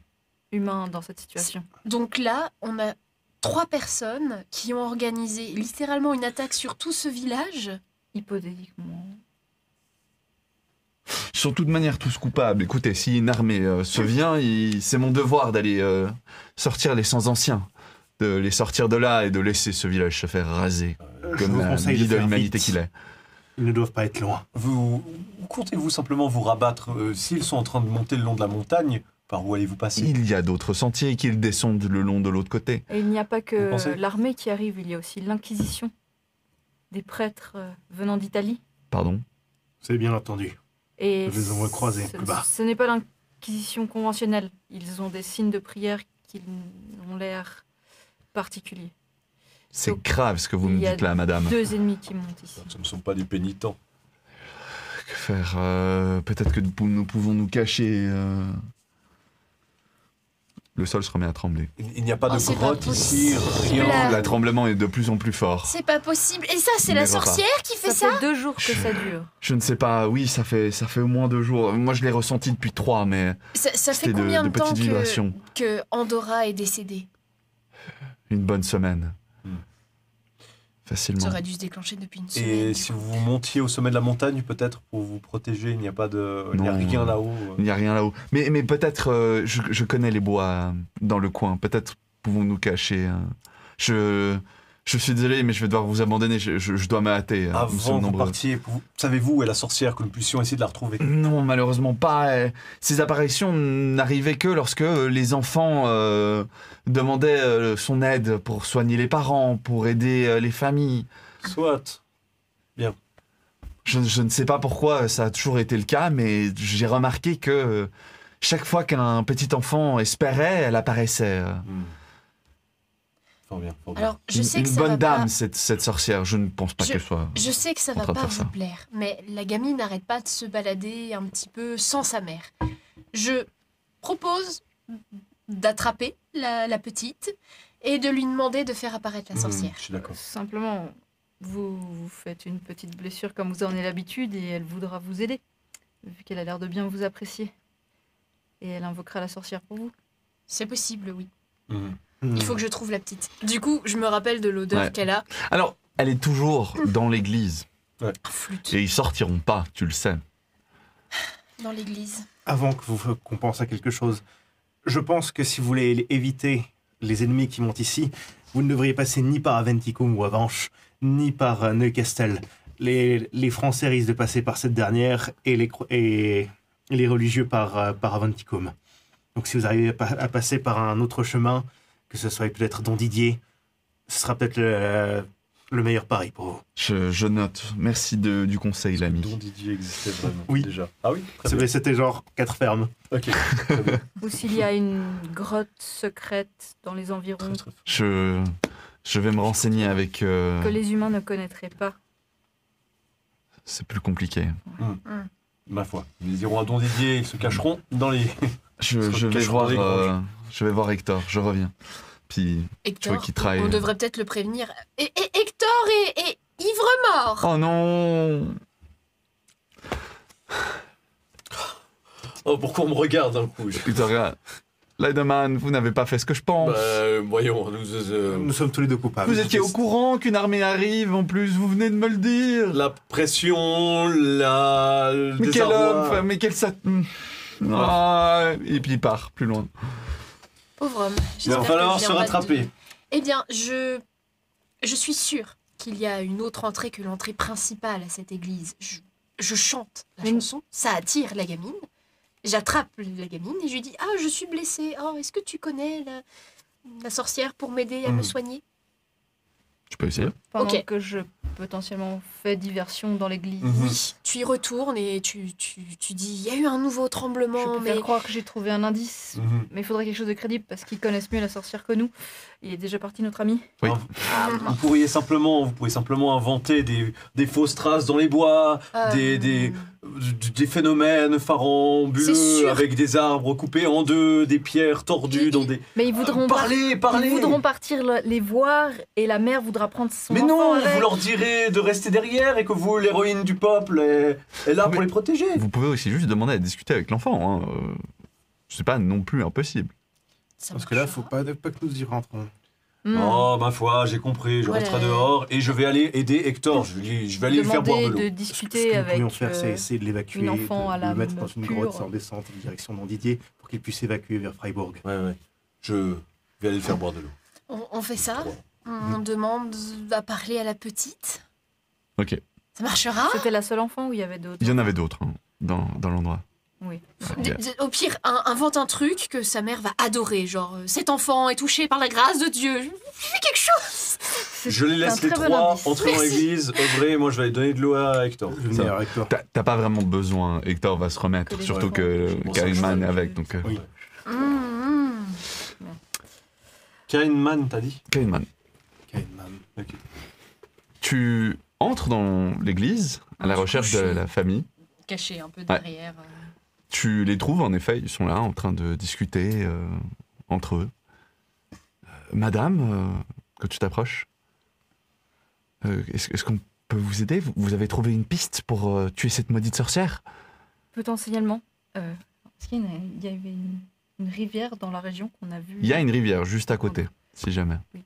humains dans cette situation. Donc là, on a 3 personnes qui ont organisé littéralement une attaque sur tout ce village. Hypothétiquement. Ils sont de toute manière tous coupables. Écoutez, si une armée se vient, c'est mon devoir d'aller sortir les sans anciens, de les sortir de là et de laisser ce village se faire raser Je comme vous la conseille vie de faire l'humanité vite. qu'il est. Ils ne doivent pas être loin. Vous comptez-vous simplement vous rabattre s'ils sont en train de monter le long de la montagne? Par où allez-vous passer? Il y a d'autres sentiers qu'ils descendent le long de l'autre côté. Et il n'y a pas Vous que pensez l'armée qui arrive, il y a aussi l'Inquisition. Des prêtres venant d'Italie. Pardon. C'est bien entendu. Et Je les envoie croiser plus bas. Ce n'est pas l'Inquisition conventionnelle. Ils ont des signes de prière qui ont l'air particuliers. C'est Donc, grave ce que vous il me y a dites là, madame. 2 ennemis qui montent ici. Ce ne sont pas des pénitents. Que faire peut-être que nous pouvons nous cacher. Le sol se remet à trembler. Il n'y a pas de c'est pas grotte ici, possible. rien. Le tremblement est de plus en plus fort. C'est pas possible. Et ça, c'est Mais la voilà. sorcière qui fait ça? fait 2 jours que ça dure. Je ne sais pas, oui, ça fait au moins 2 jours. Moi, je l'ai ressenti depuis 3, mais Ça fait c'était combien de temps petites vibrations. que Andorra est décédée? Une bonne semaine. Hmm. Facilement. Ça aurait dû se déclencher depuis une semaine. Et du si coup. vous montiez au sommet de la montagne, peut-être, pour vous protéger, il n'y a pas de... Il n'y a Non. rien là-haut. Il n'y a rien là-haut. Mais peut-être, je connais les bois dans le coin. Peut-être pouvons-nous cacher. Je suis désolé, mais je vais devoir vous abandonner. Je dois me hâter. Nous Avant sommes que vous nombreux. partiez, savez-vous où est la sorcière, que nous puissions essayer de la retrouver? Non, malheureusement pas. Ces apparitions n'arrivaient que lorsque les enfants demandaient son aide pour soigner les parents, pour aider les familles. Soit. Je ne sais pas pourquoi ça a toujours été le cas, mais j'ai remarqué que chaque fois qu'un petit enfant espérait, elle apparaissait. Fort bien, fort bien. Alors, je sais que Une ça bonne va dame, pas... cette sorcière. Je ne pense pas qu'elle soit... Je sais que ça en va train de pas faire vous ça. plaire, mais la gamine n'arrête pas de se balader un petit peu sans sa mère. Je propose d'attraper la petite et de lui demander de faire apparaître la sorcière. Je suis d'accord. Simplement, vous faites une petite blessure comme vous en avez l'habitude et elle voudra vous aider, vu qu'elle a l'air de bien vous apprécier. Et elle invoquera la sorcière pour vous. C'est possible, oui. Mhm. Il faut que je trouve la petite. Du coup, je me rappelle de l'odeur Ouais. qu'elle a. Alors, elle est toujours dans l'église. Flûte. Et ils sortiront pas, tu le sais. Dans l'église. Avant qu'on pense à quelque chose, je pense que si vous voulez éviter les ennemis qui montent ici, vous ne devriez passer ni par Aventicum ou Avanches, ni par Neukastel. Les Français risquent de passer par cette dernière et les religieux par Aventicum. Donc si vous arrivez à passer par un autre chemin, que ce soit peut-être Don Didier, ce sera peut-être le meilleur pari pour vous. Je note. Merci du conseil, l'ami. Don Didier existait vraiment Oui. déjà. Ah oui, très bien. C'était genre 4 fermes. Ok, très bien. Ou s'il y a une grotte secrète dans les environs Très, très fort. Je vais me renseigner avec... que les humains ne connaîtraient pas. C'est plus compliqué. Ma foi. Ils iront à Don Didier, ils se cacheront dans les... Je Se vais cachant voir, dans les granges. je vais voir Hector, je reviens. Puis, Hector, veux qu'il travaille. on devrait peut-être le prévenir. Et Hector est ivre-mort. oh non! Oh, pourquoi on me regarde d'un coup Hector, regarde. Leiderman, vous n'avez pas fait ce que je pense. Voyons, Nous sommes tous les deux coupables. Vous étiez au courant qu'une armée arrive, en plus, vous venez de me le dire. la pression, le Mais quel désarroi. homme, mais quel sat... Ah, et puis il part plus loin. Pauvre homme. Il va J'espère falloir que je se viendrai rattraper. de- Eh bien, je suis sûre qu'il y a une autre entrée que l'entrée principale à cette église. Je chante la Mais- chanson, ça attire la gamine. J'attrape la gamine et je lui dis « Ah, je suis blessée. Oh, est-ce que tu connais la sorcière pour m'aider à me soigner Tu peux essayer. Pendant Ok. que je potentiellement fais diversion dans l'église. Mhm. Oui. Tu y retournes et tu dis « Il y a eu un nouveau Je tremblement, peux mais... faire croire que j'ai trouvé un indice, Mhm. mais il faudrait quelque chose de crédible parce qu'ils connaissent mieux la sorcière que nous. Il est déjà parti, notre ami. Oui. Vous pouvez simplement inventer des fausses traces dans les bois, des phénomènes C'est farambuleux sûr. avec des arbres coupés en deux, des pierres tordues dans des... Mais ils voudront, Parlez. ils voudront partir les voir et la mère voudra prendre son Mais enfant non, avec. vous leur direz de rester derrière et que vous, l'héroïne du peuple, est là Mais- pour les protéger. Vous pouvez aussi juste demander à discuter avec l'enfant. Hein. C'est pas non plus impossible. Ça Parce que là, marchera. faut pas que nous y rentrons. Hmm. Oh, ma foi, j'ai compris, je Voilà. resterai dehors et je vais aller aider Hector. Je vais aller lui faire boire de Demander l'eau. de Ce que discuter nous avec pourrions faire, c'est euh, essayer de l'évacuer, une enfant à de l'âme le mettre dans une pure. grotte sans descente en direction d'On Didier pour qu'il puisse évacuer vers Freiburg. Ouais. Je vais aller lui faire boire de l'eau. On fait ça. Ouais. On demande à parler à la petite. Ok. Ça marchera. C'était la seule enfant ou il y avait d'autres? Il y en avait d'autres hein, dans l'endroit. Oui. Au pire, invente un truc que sa mère va adorer. Genre, cet enfant est touché par la grâce de Dieu. Fais quelque chose. Je les laisse un les très bon trois indice. entrer dans Merci. l'église, œuvrer, et moi je vais aller donner de l'eau à Hector. Je vais Ça venir avec toi. T'as pas vraiment besoin. Hector va se remettre. Que les Surtout enfants. que C'est pour ça que Karin je Man fais- est avec. Donc, Oui. Karin Man, t'as dit? Karin Man. Kainman. Ok. Tu entres dans l'église à la Du coup, recherche je de suis- la famille. Caché un peu derrière. Tu les trouves, en effet, ils sont là en train de discuter entre eux. Madame, quand tu t'approches, est-ce qu'on peut vous aider vous avez trouvé une piste pour tuer cette maudite sorcière? Potentiellement. Est-ce qu'il y avait une rivière dans la région qu'on a vue? Il y a une rivière juste à côté, si jamais. Oui.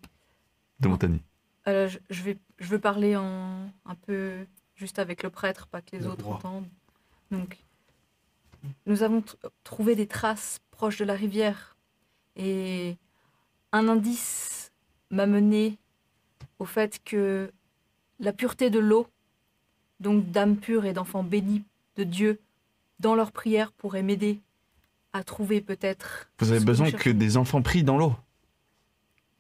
De Montagny. Je veux parler un peu juste avec le prêtre, pas que les Le autres roi. entendent. Donc, nous avons trouvé des traces proches de la rivière et un indice m'a mené au fait que la pureté de l'eau, donc d'âmes pures et d'enfants bénis de Dieu, dans leurs prières pourrait m'aider à trouver peut-être Vous avez ce besoin qu'on que cherche. des enfants prient dans l'eau.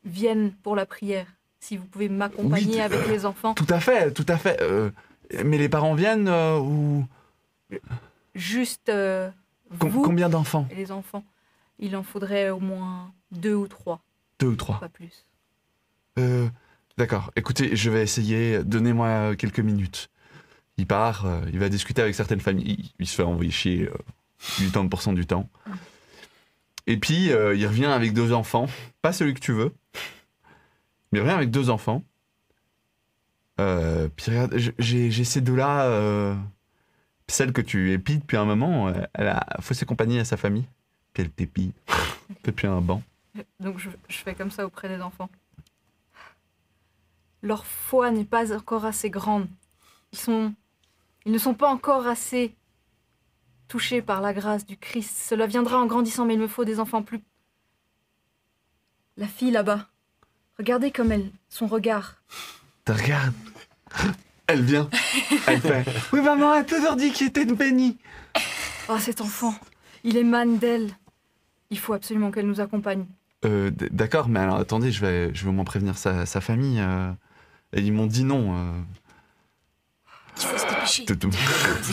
Viennent pour la prière. Si vous pouvez m'accompagner Oui, avec les enfants, Tout à fait, tout à fait. Mais les parents viennent ou... juste vous Combien d'enfants? et les enfants, il en faudrait au moins 2 ou 3, 2 ou 3. pas plus. D'accord, écoutez, je vais essayer, donnez-moi quelques minutes. Il part, il va discuter avec certaines familles, il se fait envoyer chier 80% du temps. Et puis, il revient avec 2 enfants, pas celui que tu veux, mais il revient avec 2 enfants. Puis regarde, j'ai ces 2-là, celle que tu épies depuis un moment, elle a faussé compagnie à sa famille, puis elle t'épie depuis un banc. Donc je fais comme ça auprès des enfants. Leur foi n'est pas encore assez grande. Ils ne sont pas encore assez touchés par la grâce du Christ. Cela viendra en grandissant, mais il me faut des enfants plus... La fille là-bas, regardez comme elle, son regard. Tu regardes, elle vient, elle fait « Oui maman, elle t'a toujours dit qu'il était béni !» Oh, cet enfant, il émane d'elle. Il faut absolument qu'elle nous accompagne. D'accord, mais alors attendez, je vais m'en prévenir sa famille. Et ils m'ont dit non. Il faut se dépêcher.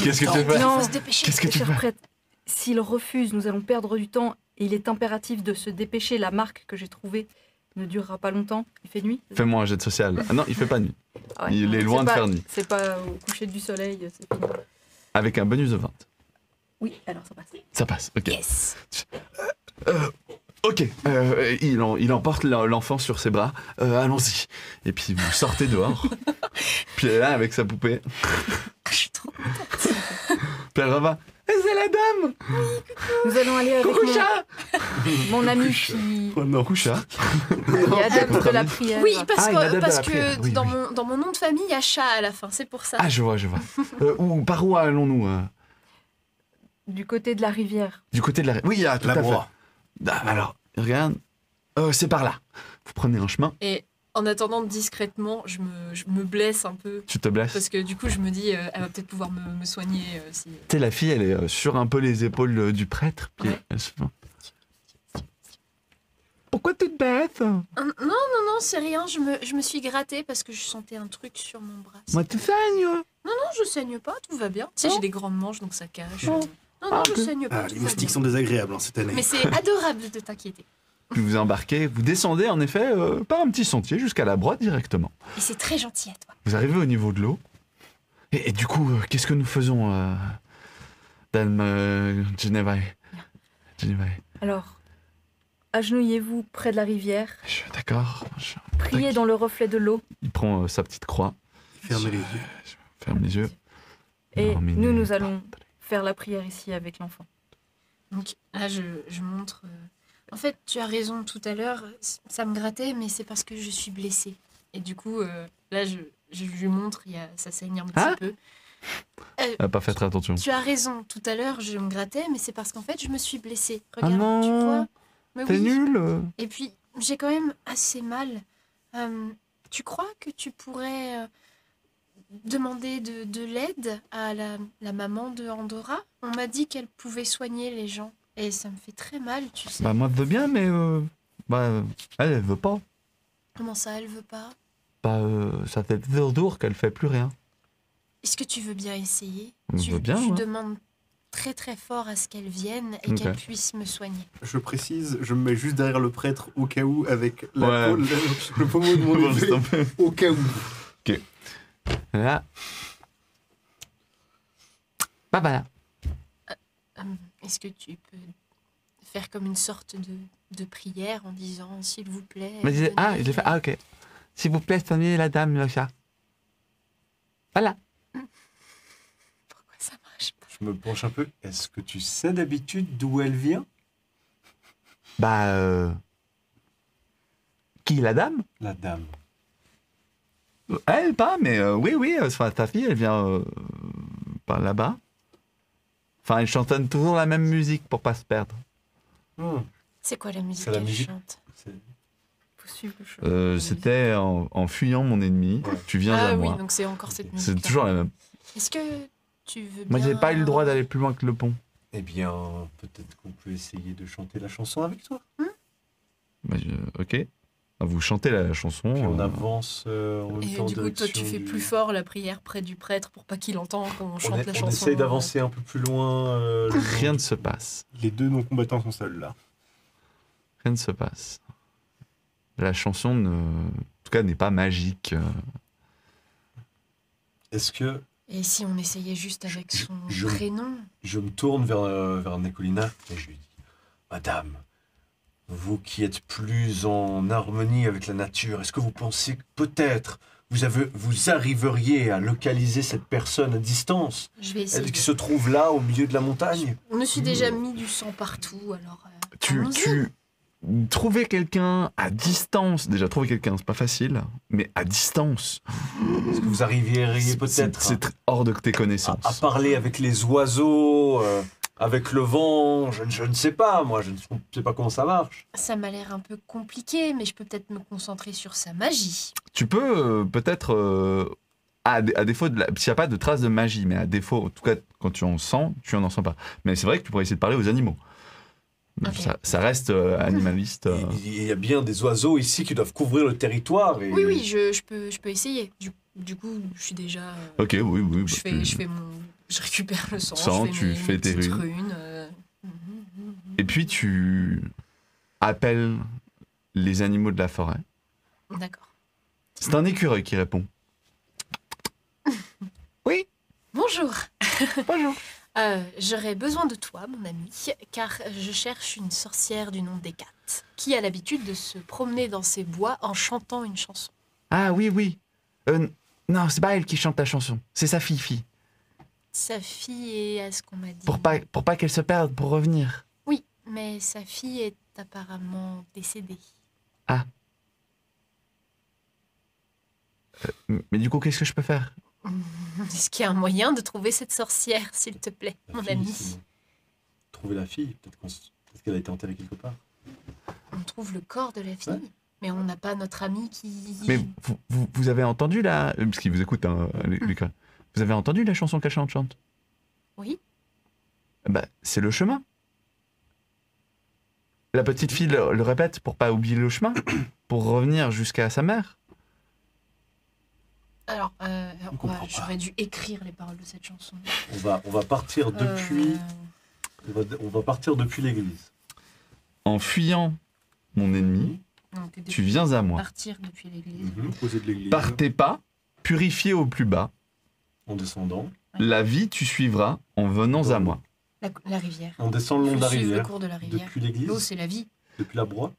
Qu'est-ce que tu fais? Non, Il faut se dépêcher. Qu'est-ce que tu Cher fais? prêtre, s'il refuse, nous allons perdre du temps et il est impératif de se dépêcher. La marque que j'ai trouvée ne durera pas longtemps. Il fait nuit. Fais-moi un jet de social. Ah non, il fait pas nuit. Ah ouais. Il est loin de faire nuit. C'est pas au coucher du soleil, c'est fini. Avec un bonus de 20. Oui, alors ça passe. Ça passe, ok. Yes. Ok, il emporte l'enfant sur ses bras. Allons-y. Et puis vous sortez dehors. Puis elle est là avec sa poupée. Je suis trop... Puis elle revient. Eh, c'est la dame! Nous allons aller avec Coucou chat! mon ami qui Oh non. Coucou chat. est adepte de la prière. Oui, parce Ah, il adapte que à la prière. Oui, dans, oui. Dans mon nom de famille, il y a chat à la fin, c'est pour ça. Ah, je vois. Par où allons-nous Du côté de la rivière. Du côté de la... Oui, tout La à fait. broie. Ah, alors, regarde. C'est par là. Vous prenez un chemin, Et en attendant, discrètement, je me blesse un peu. tu te blesses. Parce que du coup, je me dis, elle va peut-être pouvoir me soigner si... Tu sais, la fille, elle est sur un peu les épaules du prêtre. Puis Ouais. elle se fait... Pourquoi tu te baisses? Non, c'est rien, je me suis grattée parce que je sentais un truc sur mon bras. Moi, tu saignes. Non, je saigne pas, tout va bien. Tu sais, j'ai des grandes manches, donc ça cache. Non. Non, je ok. saigne pas, Ah, tout les va moustiques bien. sont désagréables cette année. Mais c'est adorable de t'inquiéter. Puis vous embarquez, vous descendez en effet par un petit sentier jusqu'à la broie directement. Et c'est très gentil à toi. Vous arrivez au niveau de l'eau. Et du coup, qu'est-ce que nous faisons, Dame Genevae? Alors, agenouillez-vous près de la rivière, Je suis d'accord. priez dans le reflet de l'eau Il prend sa petite croix, Fermez les yeux. ferme les yeux. et Non, mais nous allons faire la prière ici avec l'enfant. Donc là, je montre... En fait, tu as raison, tout à l'heure, ça me grattait, mais c'est parce que je suis blessée. Et du coup, là, je lui montre, ça saigne un petit Hein peu. Elle n'a pas fait très attention. Tu as raison, tout à l'heure, je me grattais, mais c'est parce qu'en fait, je me suis blessée. Ah Regarde, non, tu vois. Mais c'est oui. nul. Et puis, j'ai quand même assez mal. Tu crois que tu pourrais demander de l'aide à la maman de Andorra? On m'a dit qu'elle pouvait soigner les gens. Et ça me fait très mal, tu sais. Bah moi je veux bien, mais elle veut pas. Comment ça, elle veut pas? Ça fait 2 jours qu'elle fait plus rien. Est-ce que tu veux bien essayer? Je veux bien, Tu ouais. demandes très très fort à ce qu'elle vienne et Ok. qu'elle puisse me soigner. Je précise, je me mets juste derrière le prêtre au cas où avec Ouais. le pommeau de mon épée. Au cas où. Là. Bah voilà. Est-ce que tu peux faire comme une sorte de prière en disant s'il vous plaît... Mais venez- il a fait, ok. S'il vous plaît, soignez la dame, le chat. Voilà. Pourquoi ça marche pas? Je me penche un peu. Est-ce que tu sais d'habitude d'où elle vient? Qui, la dame? La dame. Elle, pas, mais oui, enfin, ta fille, elle vient par là-bas. Enfin, elle chantonne toujours la même musique pour pas se perdre. C'est quoi la musique C'est la qu'elle musique. chante? Possible. C'était en fuyant mon ennemi, Ouais. tu viens Ah à oui, moi. donc c'est encore cette C'est musique. toujours la même. Est-ce que tu veux bien... Moi, j'ai pas eu le droit d'aller plus loin que le pont. Eh bien, peut-être qu'on peut essayer de chanter la chanson avec toi. Ok. Ah, vous chantez la chanson. Puis on avance en même Et temps du coup, toi, tu direction fais du- plus fort la prière près du prêtre pour pas qu'il entende qu'on chante la On chanson. essaye d'avancer un peu plus loin. le long Rien ne du- se passe. Les deux non-combattants sont seuls là. Rien ne se passe. La chanson ne cas n'est pas magique. Est-ce que Et si on essayait juste avec son je- prénom? je me tourne vers Nicolina et je lui dis, Madame, vous qui êtes plus en harmonie avec la nature, est-ce que vous pensez que peut-être vous arriveriez à localiser cette personne à distance, Je vais essayer. elle qui se trouve là au milieu de la montagne? On me suis déjà mis du sang partout, alors... Tu trouver quelqu'un à distance, déjà trouver quelqu'un c'est pas facile, mais à distance, Est-ce que vous arriveriez peut-être c'est hors de tes connaissances. à parler avec les oiseaux, avec le vent? Je ne sais pas, moi, je ne sais pas comment ça marche. Ça m'a l'air un peu compliqué, mais je peux peut-être me concentrer sur sa magie. Tu peux peut-être, à défaut s'il n'y a pas de traces de magie, mais à défaut, en tout cas, quand tu en sens pas. Mais c'est vrai que tu pourrais essayer de parler aux animaux. Ok. Ça reste animaliste. Il y a bien des oiseaux ici qui doivent couvrir le territoire. Et... Oui, je peux essayer. Du coup, je suis déjà... Ok, oui. Je récupère le sang, Sang, je fais tu mes fais tes petites runes. Et puis tu appelles les animaux de la forêt. D'accord. C'est un écureuil qui répond. Oui, Bonjour. bonjour. J'aurais besoin de toi, mon ami, car je cherche une sorcière du nom d'Hécate, qui a l'habitude de se promener dans ces bois en chantant une chanson. Ah oui. Non, c'est pas elle qui chante la chanson, c'est sa fille. Sa fille est à ce qu'on m'a dit. Pour pas qu'elle se perde, pour revenir. Oui, mais sa fille est apparemment décédée. Mais du coup, qu'est-ce que je peux faire? Est-ce qu'il y a un moyen de trouver cette sorcière, s'il te plaît, La mon fille, ami? sinon. Trouver la fille, peut-être qu'elle a été enterrée quelque part. On trouve le corps de la fille, Ouais. mais on n'a pas notre ami qui... Mais vous avez entendu la... Parce qu'il vous écoute, hein, Lucas. Vous avez entendu la chanson qu'elle chante? Oui. Bah, c'est le chemin. La petite fille le répète pour pas oublier le chemin, pour revenir jusqu'à sa mère. Alors, comprend pas. j'aurais dû écrire les paroles de cette chanson. On va partir depuis... On va partir depuis l'église. En fuyant mon ennemi, tu viens à moi. Partir depuis l'église. Poser de l'église. Par tes pas, purifié au plus bas, En descendant. la vie tu suivras en venant à moi. La rivière. On descend le long de la Faut suivre le rivière. cours de la rivière. Depuis l'église. L'eau, c'est la vie. Depuis la broie.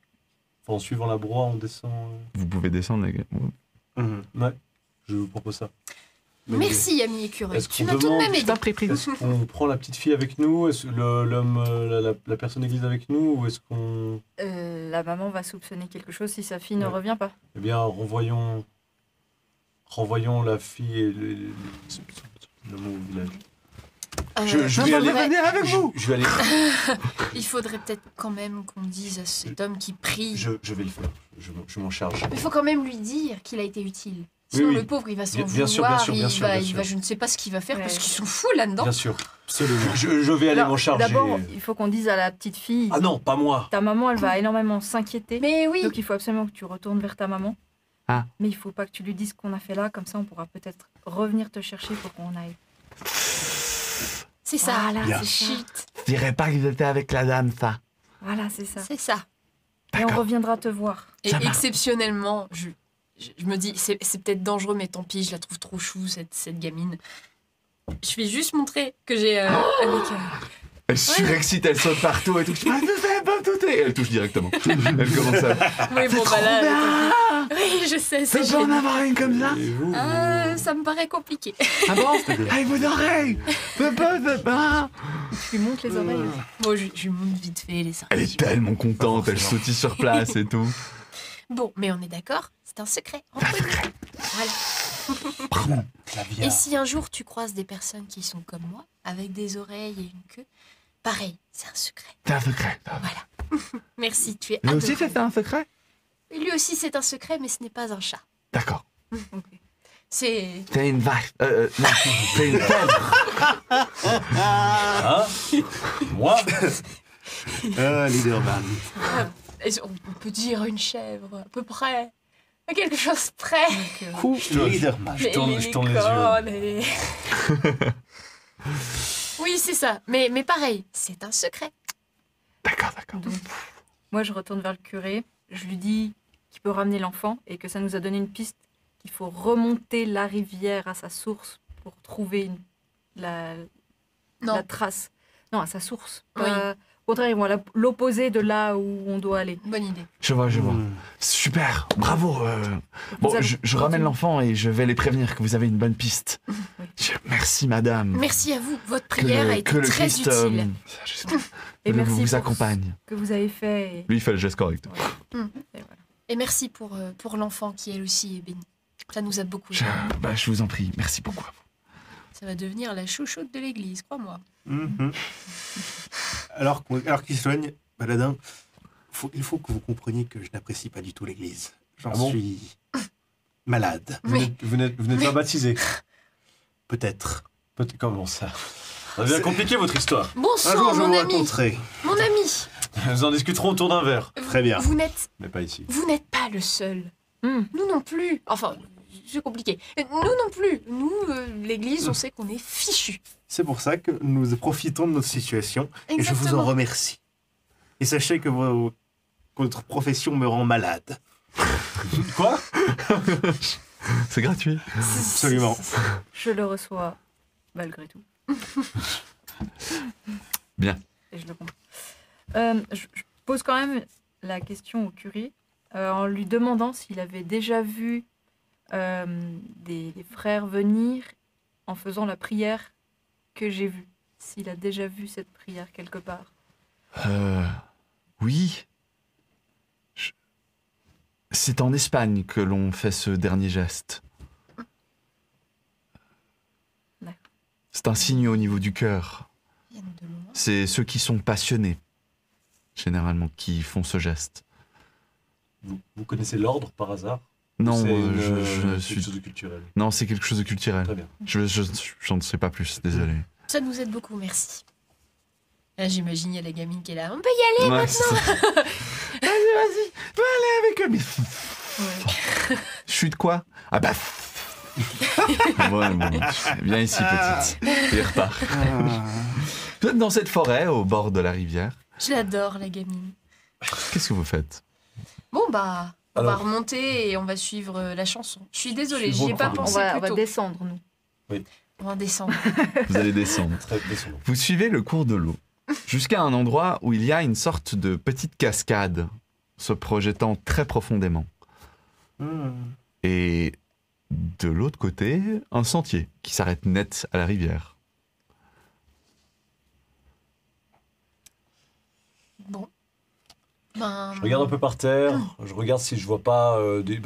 Enfin, en suivant la broie, on descend... Vous pouvez descendre, les gars. Ouais, je vous propose ça. Mais Merci, ami écureuil. est-ce Tu qu'on m'as tout de demande- même aidé. Est-ce qu'on prend la petite fille avec nous? Est-ce l'homme, la personne église avec nous? Ou est-ce qu'on... La maman va soupçonner quelque chose si sa fille ne Ouais. revient pas. Eh bien, renvoyons la fille et l'homme au village. Je vais aller... avec Je vais aller... Il faudrait peut-être quand même qu'on dise à cet homme qui prie. Je vais le faire. Je m'en charge. Il faut quand même lui dire qu'il a été utile. Sinon, oui. le pauvre, il va s'en Bien sûr, vouloir. bien sûr, bien il sûr. va, je ne sais pas ce qu'il va faire Ouais. parce qu'ils sont fous là-dedans. Bien sûr. Absolument. Je vais aller Alors, m'en charger. D'abord, il faut qu'on dise à la petite fille, Ah non, pas moi. ta maman, elle va énormément s'inquiéter. Mais oui, Donc il faut absolument que tu retournes vers ta maman. Ah. Mais il faut pas que tu lui dises ce qu'on a fait là, comme ça on pourra peut-être revenir te chercher pour qu'on aille. c'est ça. Voilà, Bien. c'est ça. Chut, Je dirais pas qu'ils étaient avec la dame, ça. Voilà, c'est ça. c'est ça. Et on D'accord. reviendra te voir. Et Ça va. exceptionnellement, je me dis, c'est peut-être dangereux, mais tant pis, je la trouve trop chou, cette gamine. Je vais juste montrer que j'ai... avec, Elle surexcite, elle saute partout et tout. Elle touche directement. Elle commence à... Oui, bon, bah là... Oui, je sais, c'est C'est bon génial. d'avoir une comme ça? Et vous, Ça me paraît compliqué. Ah bon? Ah, vos oreilles! Fais pas. Tu lui montres les oreilles. Bon, je lui montre vite fait les Elle oreilles. est tellement contente, elle sautille sur place et tout. Bon, mais on est d'accord, c'est un secret. entre nous. Voilà. Pardon. Flavia. Et si un jour tu croises des personnes qui sont comme moi, avec des oreilles et une queue, pareil, c'est un secret. C'est un secret. Merci, tu es Lui aussi, adorable. c'était un secret? Lui aussi, c'est un secret, mais ce n'est pas un chat. D'accord. C'est... C'est une vache. Non, c'est une chèvre. Hein? Moi? Leaderman. On peut dire une chèvre, à peu près. À quelque chose près. Leaderman. Je tourne les yeux. cornes et- Oui, c'est ça. Mais pareil, c'est un secret. D'accord. Donc, moi je retourne vers le curé. Je lui dis, qui peut ramener l'enfant et que ça nous a donné une piste qu'il faut remonter la rivière à sa source pour trouver la trace. Non, à sa source. Oui. Au contraire, ils vont à l'opposé de là où on doit aller. Bonne idée. Je vois. Super, bravo. Bon, je ramène l'enfant et je vais les prévenir que vous avez une bonne piste. Merci, madame. Merci à vous. Votre prière a été très Christ, utile. Et merci vous pour accompagne. ce que vous avez fait. Et... Lui, il fait le geste correct. Et voilà. Et merci pour l'enfant qui, elle aussi, est bénie. Ça nous a beaucoup aidé. Je vous en prie, merci beaucoup à vous. Ça va devenir la chouchoute de l'église, crois-moi. Alors qu'il se soigne, Baladin, il faut que vous compreniez que je n'apprécie pas du tout l'église. J'en suis malade. Vous n'êtes pas baptisé. Peut-être. Comment ça? Ça devient compliqué votre histoire. Un Bon sang, jour, je mon vous ami. raconterai. Mon ami. Nous en discuterons autour d'un verre. Très bien. Vous n'êtes Mais pas ici. pas le seul. Hmm. Nous non plus. Enfin, c'est compliqué. Nous non plus. Nous, l'église, on sait qu'on est fichus. C'est pour ça que nous profitons de notre situation et je vous en Exactement. remercie. Et sachez que votre profession me rend malade. Quoi? C'est gratuit. Absolument. Je le reçois malgré tout. Bien. Et je le comprends. Je pose quand même la question au curé en lui demandant s'il avait déjà vu des frères venir en faisant la prière que j'ai vue. S'il a déjà vu cette prière quelque part. Oui. C'est en Espagne que l'on fait ce dernier geste. D'accord. C'est un signe au niveau du cœur. Ils viennent de loin. C'est ceux qui sont passionnés, généralement, qui font ce geste. Vous connaissez l'ordre par hasard? Non, C'est je quelque suis... chose de culturel. Non, c'est quelque chose de culturel. Très bien. J'en sais pas plus, désolé. Ça nous aide beaucoup, merci. Là, j'imagine, il y a la gamine qui est là. On peut y aller Ouais, maintenant. Vas-y, va aller avec eux. Mais... Ouais. Je suis de quoi? Ah bah... Ouais, bon, viens ici, petite. Et il repart. Vous êtes dans cette forêt, au bord de la rivière. Je l'adore, la gamine. Qu'est-ce que vous faites? Bon, bah, on va Alors. remonter et on va suivre la chanson. Je suis désolée, Je suis j'y ai pas bon. On pensé va plus tôt. descendre, nous. On va descendre. Vous allez descendre. Très décevant. Vous suivez le cours de l'eau jusqu'à un endroit où il y a une sorte de petite cascade se projetant très profondément. Et de l'autre côté, un sentier qui s'arrête net à la rivière. Bon. Ben, Je regarde un peu par terre, je regarde si je vois pas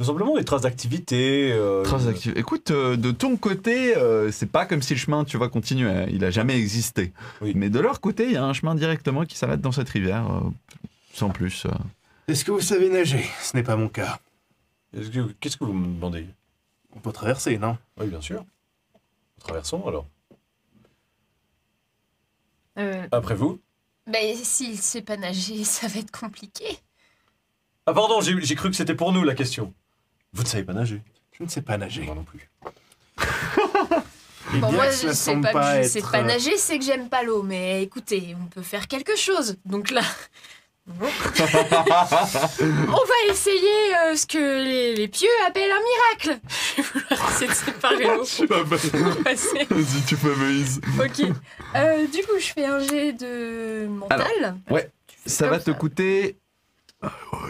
simplement des traces d'activité. Très actif. Écoute, de ton côté, c'est pas comme si le chemin, tu vois, continuait. Il a jamais existé. Oui. Mais de leur côté, il y a un chemin directement qui s'arrête dans cette rivière, sans plus. Est-ce que vous savez nager? Ce n'est pas mon cas. Qu'est-ce que vous me demandez? On peut traverser, non? Oui, bien sûr. Traversons alors. Après vous? ben, s'il sait pas nager, ça va être compliqué. Ah pardon, j'ai cru que c'était pour nous la question. Vous ne savez pas nager? Je ne sais pas nager. Moi non plus. Et Bon, bien moi, que je cela sais semble pas, je sais être, pas nager, c'est que j'aime pas l'eau. Mais écoutez, on peut faire quelque chose. Donc là, on va essayer ce que les pieux appellent un miracle. Je vais vouloir essayer de séparer l'eau. Ouais, c'est- Vas-y, tu fais Moïse. Ok. Du coup, je fais un jet de mental. Ouais, Tu fais ça comme va te coûter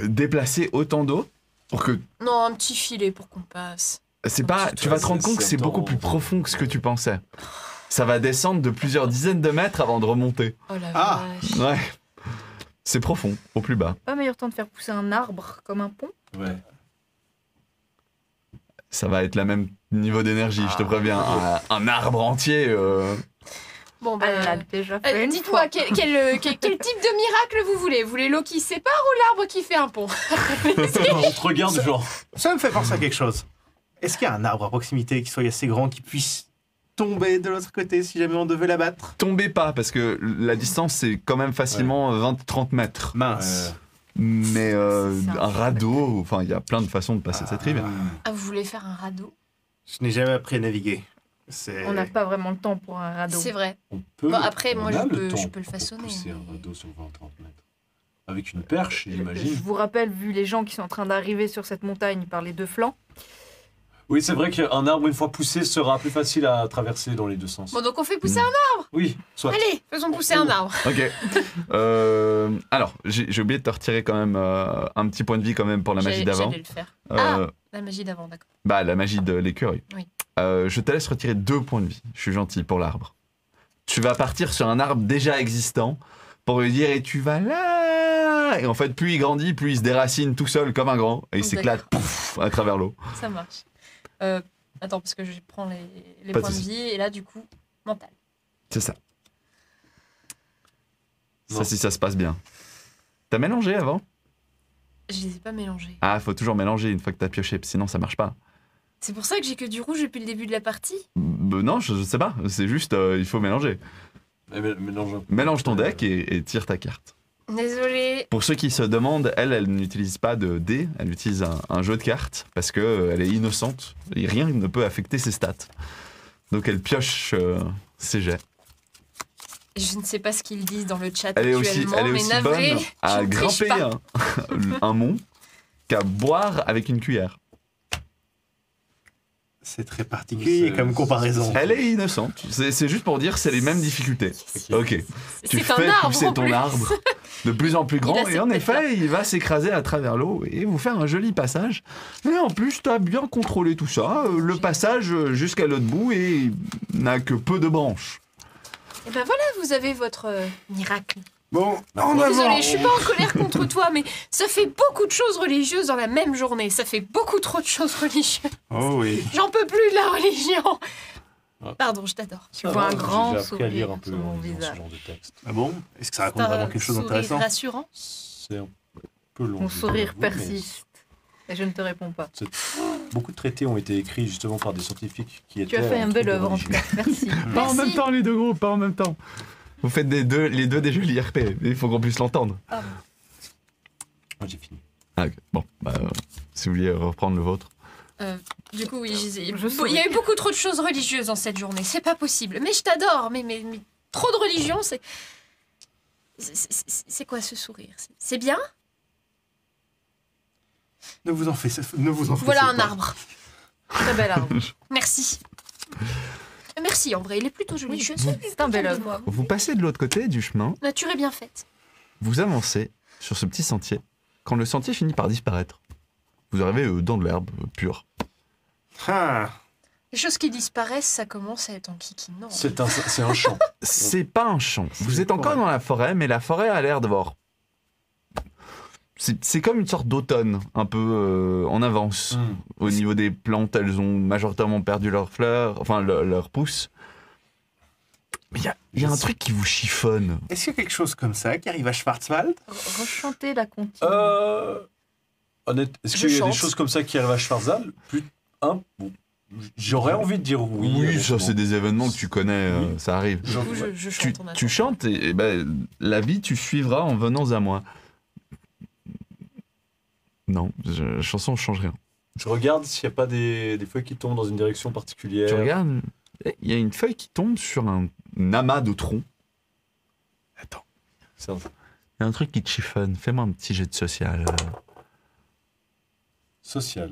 déplacer autant d'eau pour que Non, un petit filet pour qu'on passe. c'est pas. Tu vas te rendre compte que c'est beaucoup plus profond que ce que tu pensais. Ça va descendre de plusieurs dizaines de mètres avant de remonter. Oh la Ah. vache. Ouais. C'est profond, au plus bas. Pas meilleur temps de faire pousser un arbre comme un pont. Ouais. Ça va être le même niveau d'énergie, je te préviens. Un arbre entier. Bon, Elle l'a bah. déjà fait une Dites-moi, fois. quel type de miracle vous voulez? Vous voulez l'eau qui sépare ou l'arbre qui fait un pont? On te regarde genre. Ça me fait penser à quelque chose. Est-ce qu'il y a un arbre à proximité qui soit assez grand qui puisse tomber de l'autre côté si jamais on devait l'abattre? Tombez pas, parce que la distance, c'est quand même facilement 20-30 mètres. Mince. Mais C'est un un radeau, enfin, il y a plein de façons de passer cette rivière. Ah, vous voulez faire un radeau? Je n'ai jamais appris à naviguer. On n'a pas vraiment le temps pour un radeau. C'est vrai. On peut. Bon, après, moi, on a je le peux temps le pour façonner. pousser un radeau sur 20-30 mètres. Avec une perche, Je j'imagine. vous rappelle, vu les gens qui sont en train d'arriver sur cette montagne par les deux flancs, Oui, c'est vrai qu'un arbre, une fois poussé, sera plus facile à traverser dans les deux sens. Bon, donc on fait pousser un Oui, soit. arbre. Allez, faisons pousser un arbre. Ok. Alors, j'ai oublié de te retirer quand même un petit point de vie quand même pour la magie d'avant. J'allais le faire. Euh, La magie d'avant, d'accord. Bah, la magie de l'écureuil. Oui. Je te laisse retirer 2 points de vie. Je suis gentil pour l'arbre. Tu vas partir sur un arbre déjà existant pour lui dire et tu vas là. Et en fait, plus il grandit, plus il se déracine tout seul comme un grand et il s'éclate pouf, à travers l'eau. Ça marche. Attends, parce que je prends les Pas de points de souci. vie et là, du coup, mental. C'est ça. Non. Ça, si ça se passe bien. T'as mélangé avant? Je les ai pas mélangés. Ah, faut toujours mélanger une fois que t'as pioché, sinon ça marche pas. C'est pour ça que j'ai que du rouge depuis le début de la partie. Non, je sais pas. C'est juste, il faut mélanger. Mélange un peu. Mélange ton deck et tire ta carte. Désolée. Pour ceux qui se demandent, elle n'utilise pas de dés, elle utilise un jeu de cartes parce que elle est innocente et rien ne peut affecter ses stats. Donc elle pioche ses jets. Je ne sais pas ce qu'ils disent dans le chat Elle est aussi, actuellement, mais navré, bonne à je ne triche grimper pas. un mont qu'à boire avec une cuillère. C'est très particulier C'est- comme comparaison. Elle est innocente. C'est juste pour dire c'est les mêmes difficultés. Ok. Tu C'est un fais arbre pousser en ton plus. arbre de plus en plus grand Il a et en cette effet, il va s'écraser à travers l'eau et vous faire un joli passage. Et en plus, tu as bien contrôlé tout ça. Le passage jusqu'à l'autre bout et n'a que peu de branches. Et ben voilà, vous avez votre miracle. Bon, en Désolée, avant. je suis pas en colère contre toi, mais ça fait beaucoup de choses religieuses dans la même journée. Ça fait beaucoup trop de choses religieuses. Oh oui. J'en peux plus de la religion. Ah. Pardon, je t'adore. tu vois un grand J'ai appris à lire sourire un peu sur mon en lisant visage. ce genre de texte. Ah bon? Est-ce que ça raconte C'est vraiment un quelque chose sourire d'intéressant? rassurant. C'est un peu long. Mon je sourire dois avouer, mais persiste. Et je ne te réponds pas. Beaucoup de traités ont été écrits justement par des scientifiques qui étaient. Tu as fait un en bel trouble œuvre en religieux. tout cas. Merci. Pas en Merci. même temps, les deux groupes, pas en même temps. Vous faites les deux des jolis RP. Il faut qu'on puisse l'entendre. Ah, Moi j'ai fini. Ah, ok. Bon, si vous vouliez reprendre le vôtre. Du coup, oui, je disais, Je il y a eu beaucoup trop de choses religieuses dans cette journée. C'est pas possible. Mais je t'adore. Mais trop de religion, c'est quoi ce sourire? C'est bien? Ne vous en faites Voilà un pas. arbre. Très bel arbre. Merci. Merci, en vrai, il est plutôt joli. Oui, Je c'est un bel œuvre. Vous passez de l'autre côté du chemin, Nature est bien faite. vous avancez sur ce petit sentier. Quand le sentier finit par disparaître, vous arrivez dans de l'herbe pure. Ah, Les choses qui disparaissent, ça commence à être enquiquinant. C'est un champ. C'est pas un champ. Vous C'est êtes encore forêt. dans la forêt, mais la forêt a l'air d'avoir... C'est comme une sorte d'automne, un peu en avance. Au niveau des plantes, elles ont majoritairement perdu leurs fleurs, enfin leurs pousses. Mais il y a un truc qui vous chiffonne. est-ce qu'il y a quelque chose comme ça qui arrive à Schwarzwald? Rechanter la comptine. Honnête, est-ce Je qu'il y a chante. des choses comme ça qui arrivent à Schwarzwald? Bon, j'aurais envie de dire oui. Oui, ça honnêtement. c'est des événements que tu connais, Oui. ça arrive. Du coup, je Tu, chante en tu attendant. chantes et ben, la vie tu suivras en venant à moi. Non, chanson change rien. Je regarde s'il n'y a pas des feuilles qui tombent dans une direction particulière. Tu regardes, il y a une feuille qui tombe sur un amas de troncs. Attends, C'est un- il y a un truc qui te chiffonne. Fais-moi un petit jet de social. Social.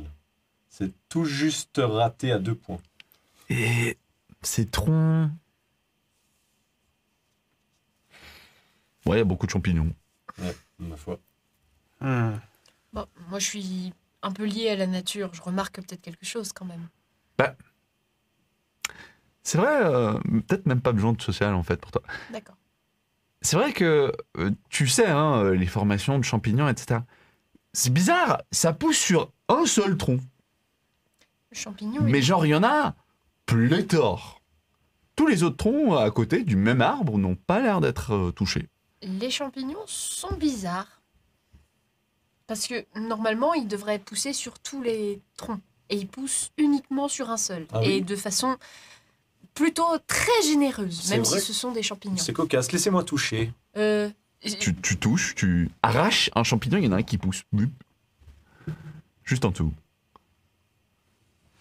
C'est tout juste raté à 2 points. Et ces troncs. Ouais, il y a beaucoup de champignons. Ma foi. Bon, moi, je suis un peu liée à la nature. Je remarque peut-être quelque chose quand même. C'est vrai, peut-être même pas besoin de social en fait pour toi. D'accord. C'est vrai que tu sais, hein, les formations de champignons, etc. C'est bizarre, ça pousse sur un seul tronc. Le champignon, Mais genre, il y en a pléthore. Tous les autres troncs à côté du même arbre n'ont pas l'air d'être touchés. les champignons sont bizarres. Parce que normalement, ils devraient pousser sur tous les troncs. Et ils poussent uniquement sur un seul. Ah et oui. de façon plutôt très généreuse, C'est même vrai si ce sont des champignons. C'est cocasse, laissez-moi toucher. Tu touches, tu arraches un champignon, il y en a un qui pousse. Bup. Juste en dessous.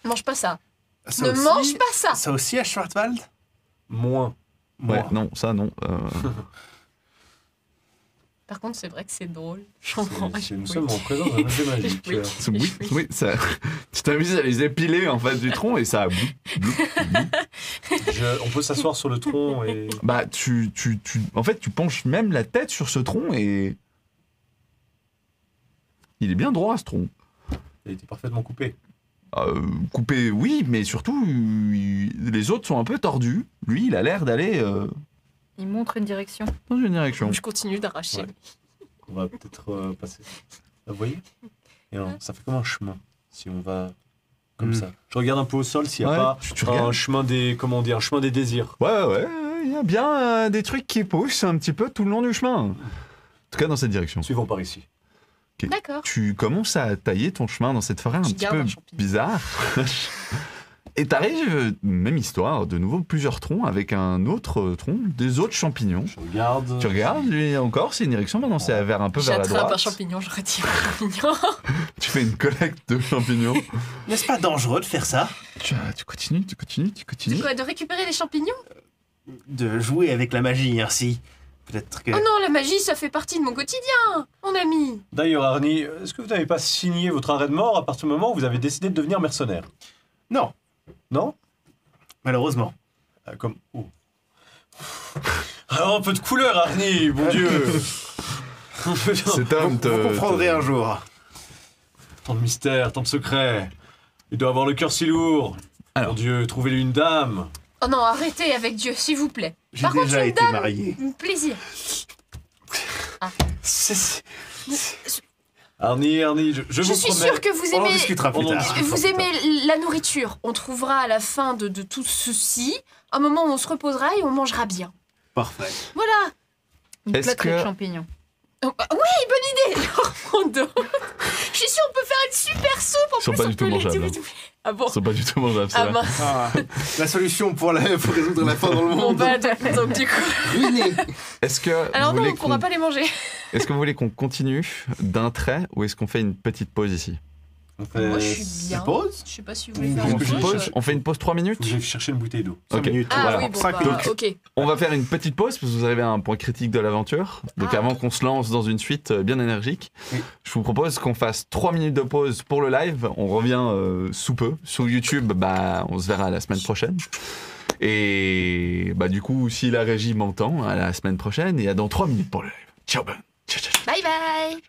Mange pas ça. Ça Ne aussi- mange pas ça. Ça aussi à Schwarzwald? Moins. Ouais, Moi. non, ça non. Par contre, c'est vrai que c'est drôle. J'en prends. Nous sommes en présence d'un objet magique. Oui, ça... tu t'amuses à les épiler en face du tronc et ça... On peut s'asseoir sur le tronc et... Bah, en fait, tu penches même la tête sur ce tronc et... Il est bien droit, ce tronc. Il a été parfaitement coupé. Coupé, oui, mais surtout, les autres sont un peu tordus. Lui, il a l'air d'aller Il montre une direction. dans une direction. Je continue d'arracher. Ouais. On va peut-être passer. Vous voyez? Et alors, ça fait comme un chemin, si on va comme ça. Je regarde un peu au sol s'il n'y a pas tu un regardes. chemin des... Comment dire? Un chemin des désirs. Ouais, il y a bien des trucs qui poussent un petit peu tout le long du chemin. En tout cas, dans cette direction. Suivons par ici. Ok. D'accord. Tu commences à tailler ton chemin dans cette forêt un Je petit garde peu un champignon. bizarre. Et t'arrives, même histoire, de nouveau plusieurs troncs avec un autre tronc, des autres champignons. Je regarde. Tu regardes, lui encore, c'est une direction, maintenant c'est vers un peu vers la J'attrape droite. un champignon, je retire un champignon. Tu fais une collecte de champignons. N'est-ce pas dangereux de faire ça? Tu continues. C'est quoi, de récupérer les champignons? De jouer avec la magie ainsi? Peut-être que... Oh non, la magie, ça fait partie de mon quotidien, mon ami. D'ailleurs, Arnie, est-ce que vous n'avez pas signé votre arrêt de mort à partir du moment où vous avez décidé de devenir mercenaire? Non, Non? malheureusement. Comme... Oh. Alors, un peu de couleur, Arnie, bon Dieu. Cet homme Vous comprendrez un jour. Tant de mystères, tant de secrets. Il doit avoir le cœur si lourd. Alors. Mon Dieu, trouvez-lui une dame. Oh non, arrêtez avec Dieu, s'il vous plaît. J'ai Par contre, déjà une été dame, marié. plaisir. Arnie, je Je vous suis promets... sûre que vous On en aimez... discutera plus On en tard. discutera. Vous aimez la nourriture. On trouvera à la fin de tout ceci un moment où on se reposera et on mangera bien. Parfait. Voilà. Une Est-ce plâtrée de que- champignons. Oh, bah, oui, bonne idée. Prends d'autres. Je suis sûre on peut faire une super soupe. En Ils sont plus, pas on du tout peut les mangeables, doubler. Ah bon? Ils sont pas du tout mangeables, Ah ceux-là. mince. Ah, la solution pour résoudre la faim dans le Bon monde. bah donc du coup... Ruiné. Est-ce que Alors vous non, voulez on pourra pas les manger. Est-ce que vous voulez qu'on continue d'un trait ou est-ce qu'on fait une petite pause ici? On fait... Moi je suis bien. pause Je sais pas si vous voulez Une faire petite autre chose. On fait une pause 3 minutes? Faut que j'aille chercher une bouteille d'eau. 5 Ok. minutes. Ah Voilà. oui, bon 5 bah, minutes. ok. On va faire une petite pause parce que vous arrivez à un point critique de l'aventure. Donc Ah. avant qu'on se lance dans une suite bien énergique, Oui. je vous propose qu'on fasse 3 minutes de pause pour le live. On revient sous peu. Sur YouTube, bah, on se verra la semaine prochaine. Et bah, du coup, si la régie m'entend, à la semaine prochaine et à dans 3 minutes pour le live. Ciao, ben. Ciao, ciao. Bye bye.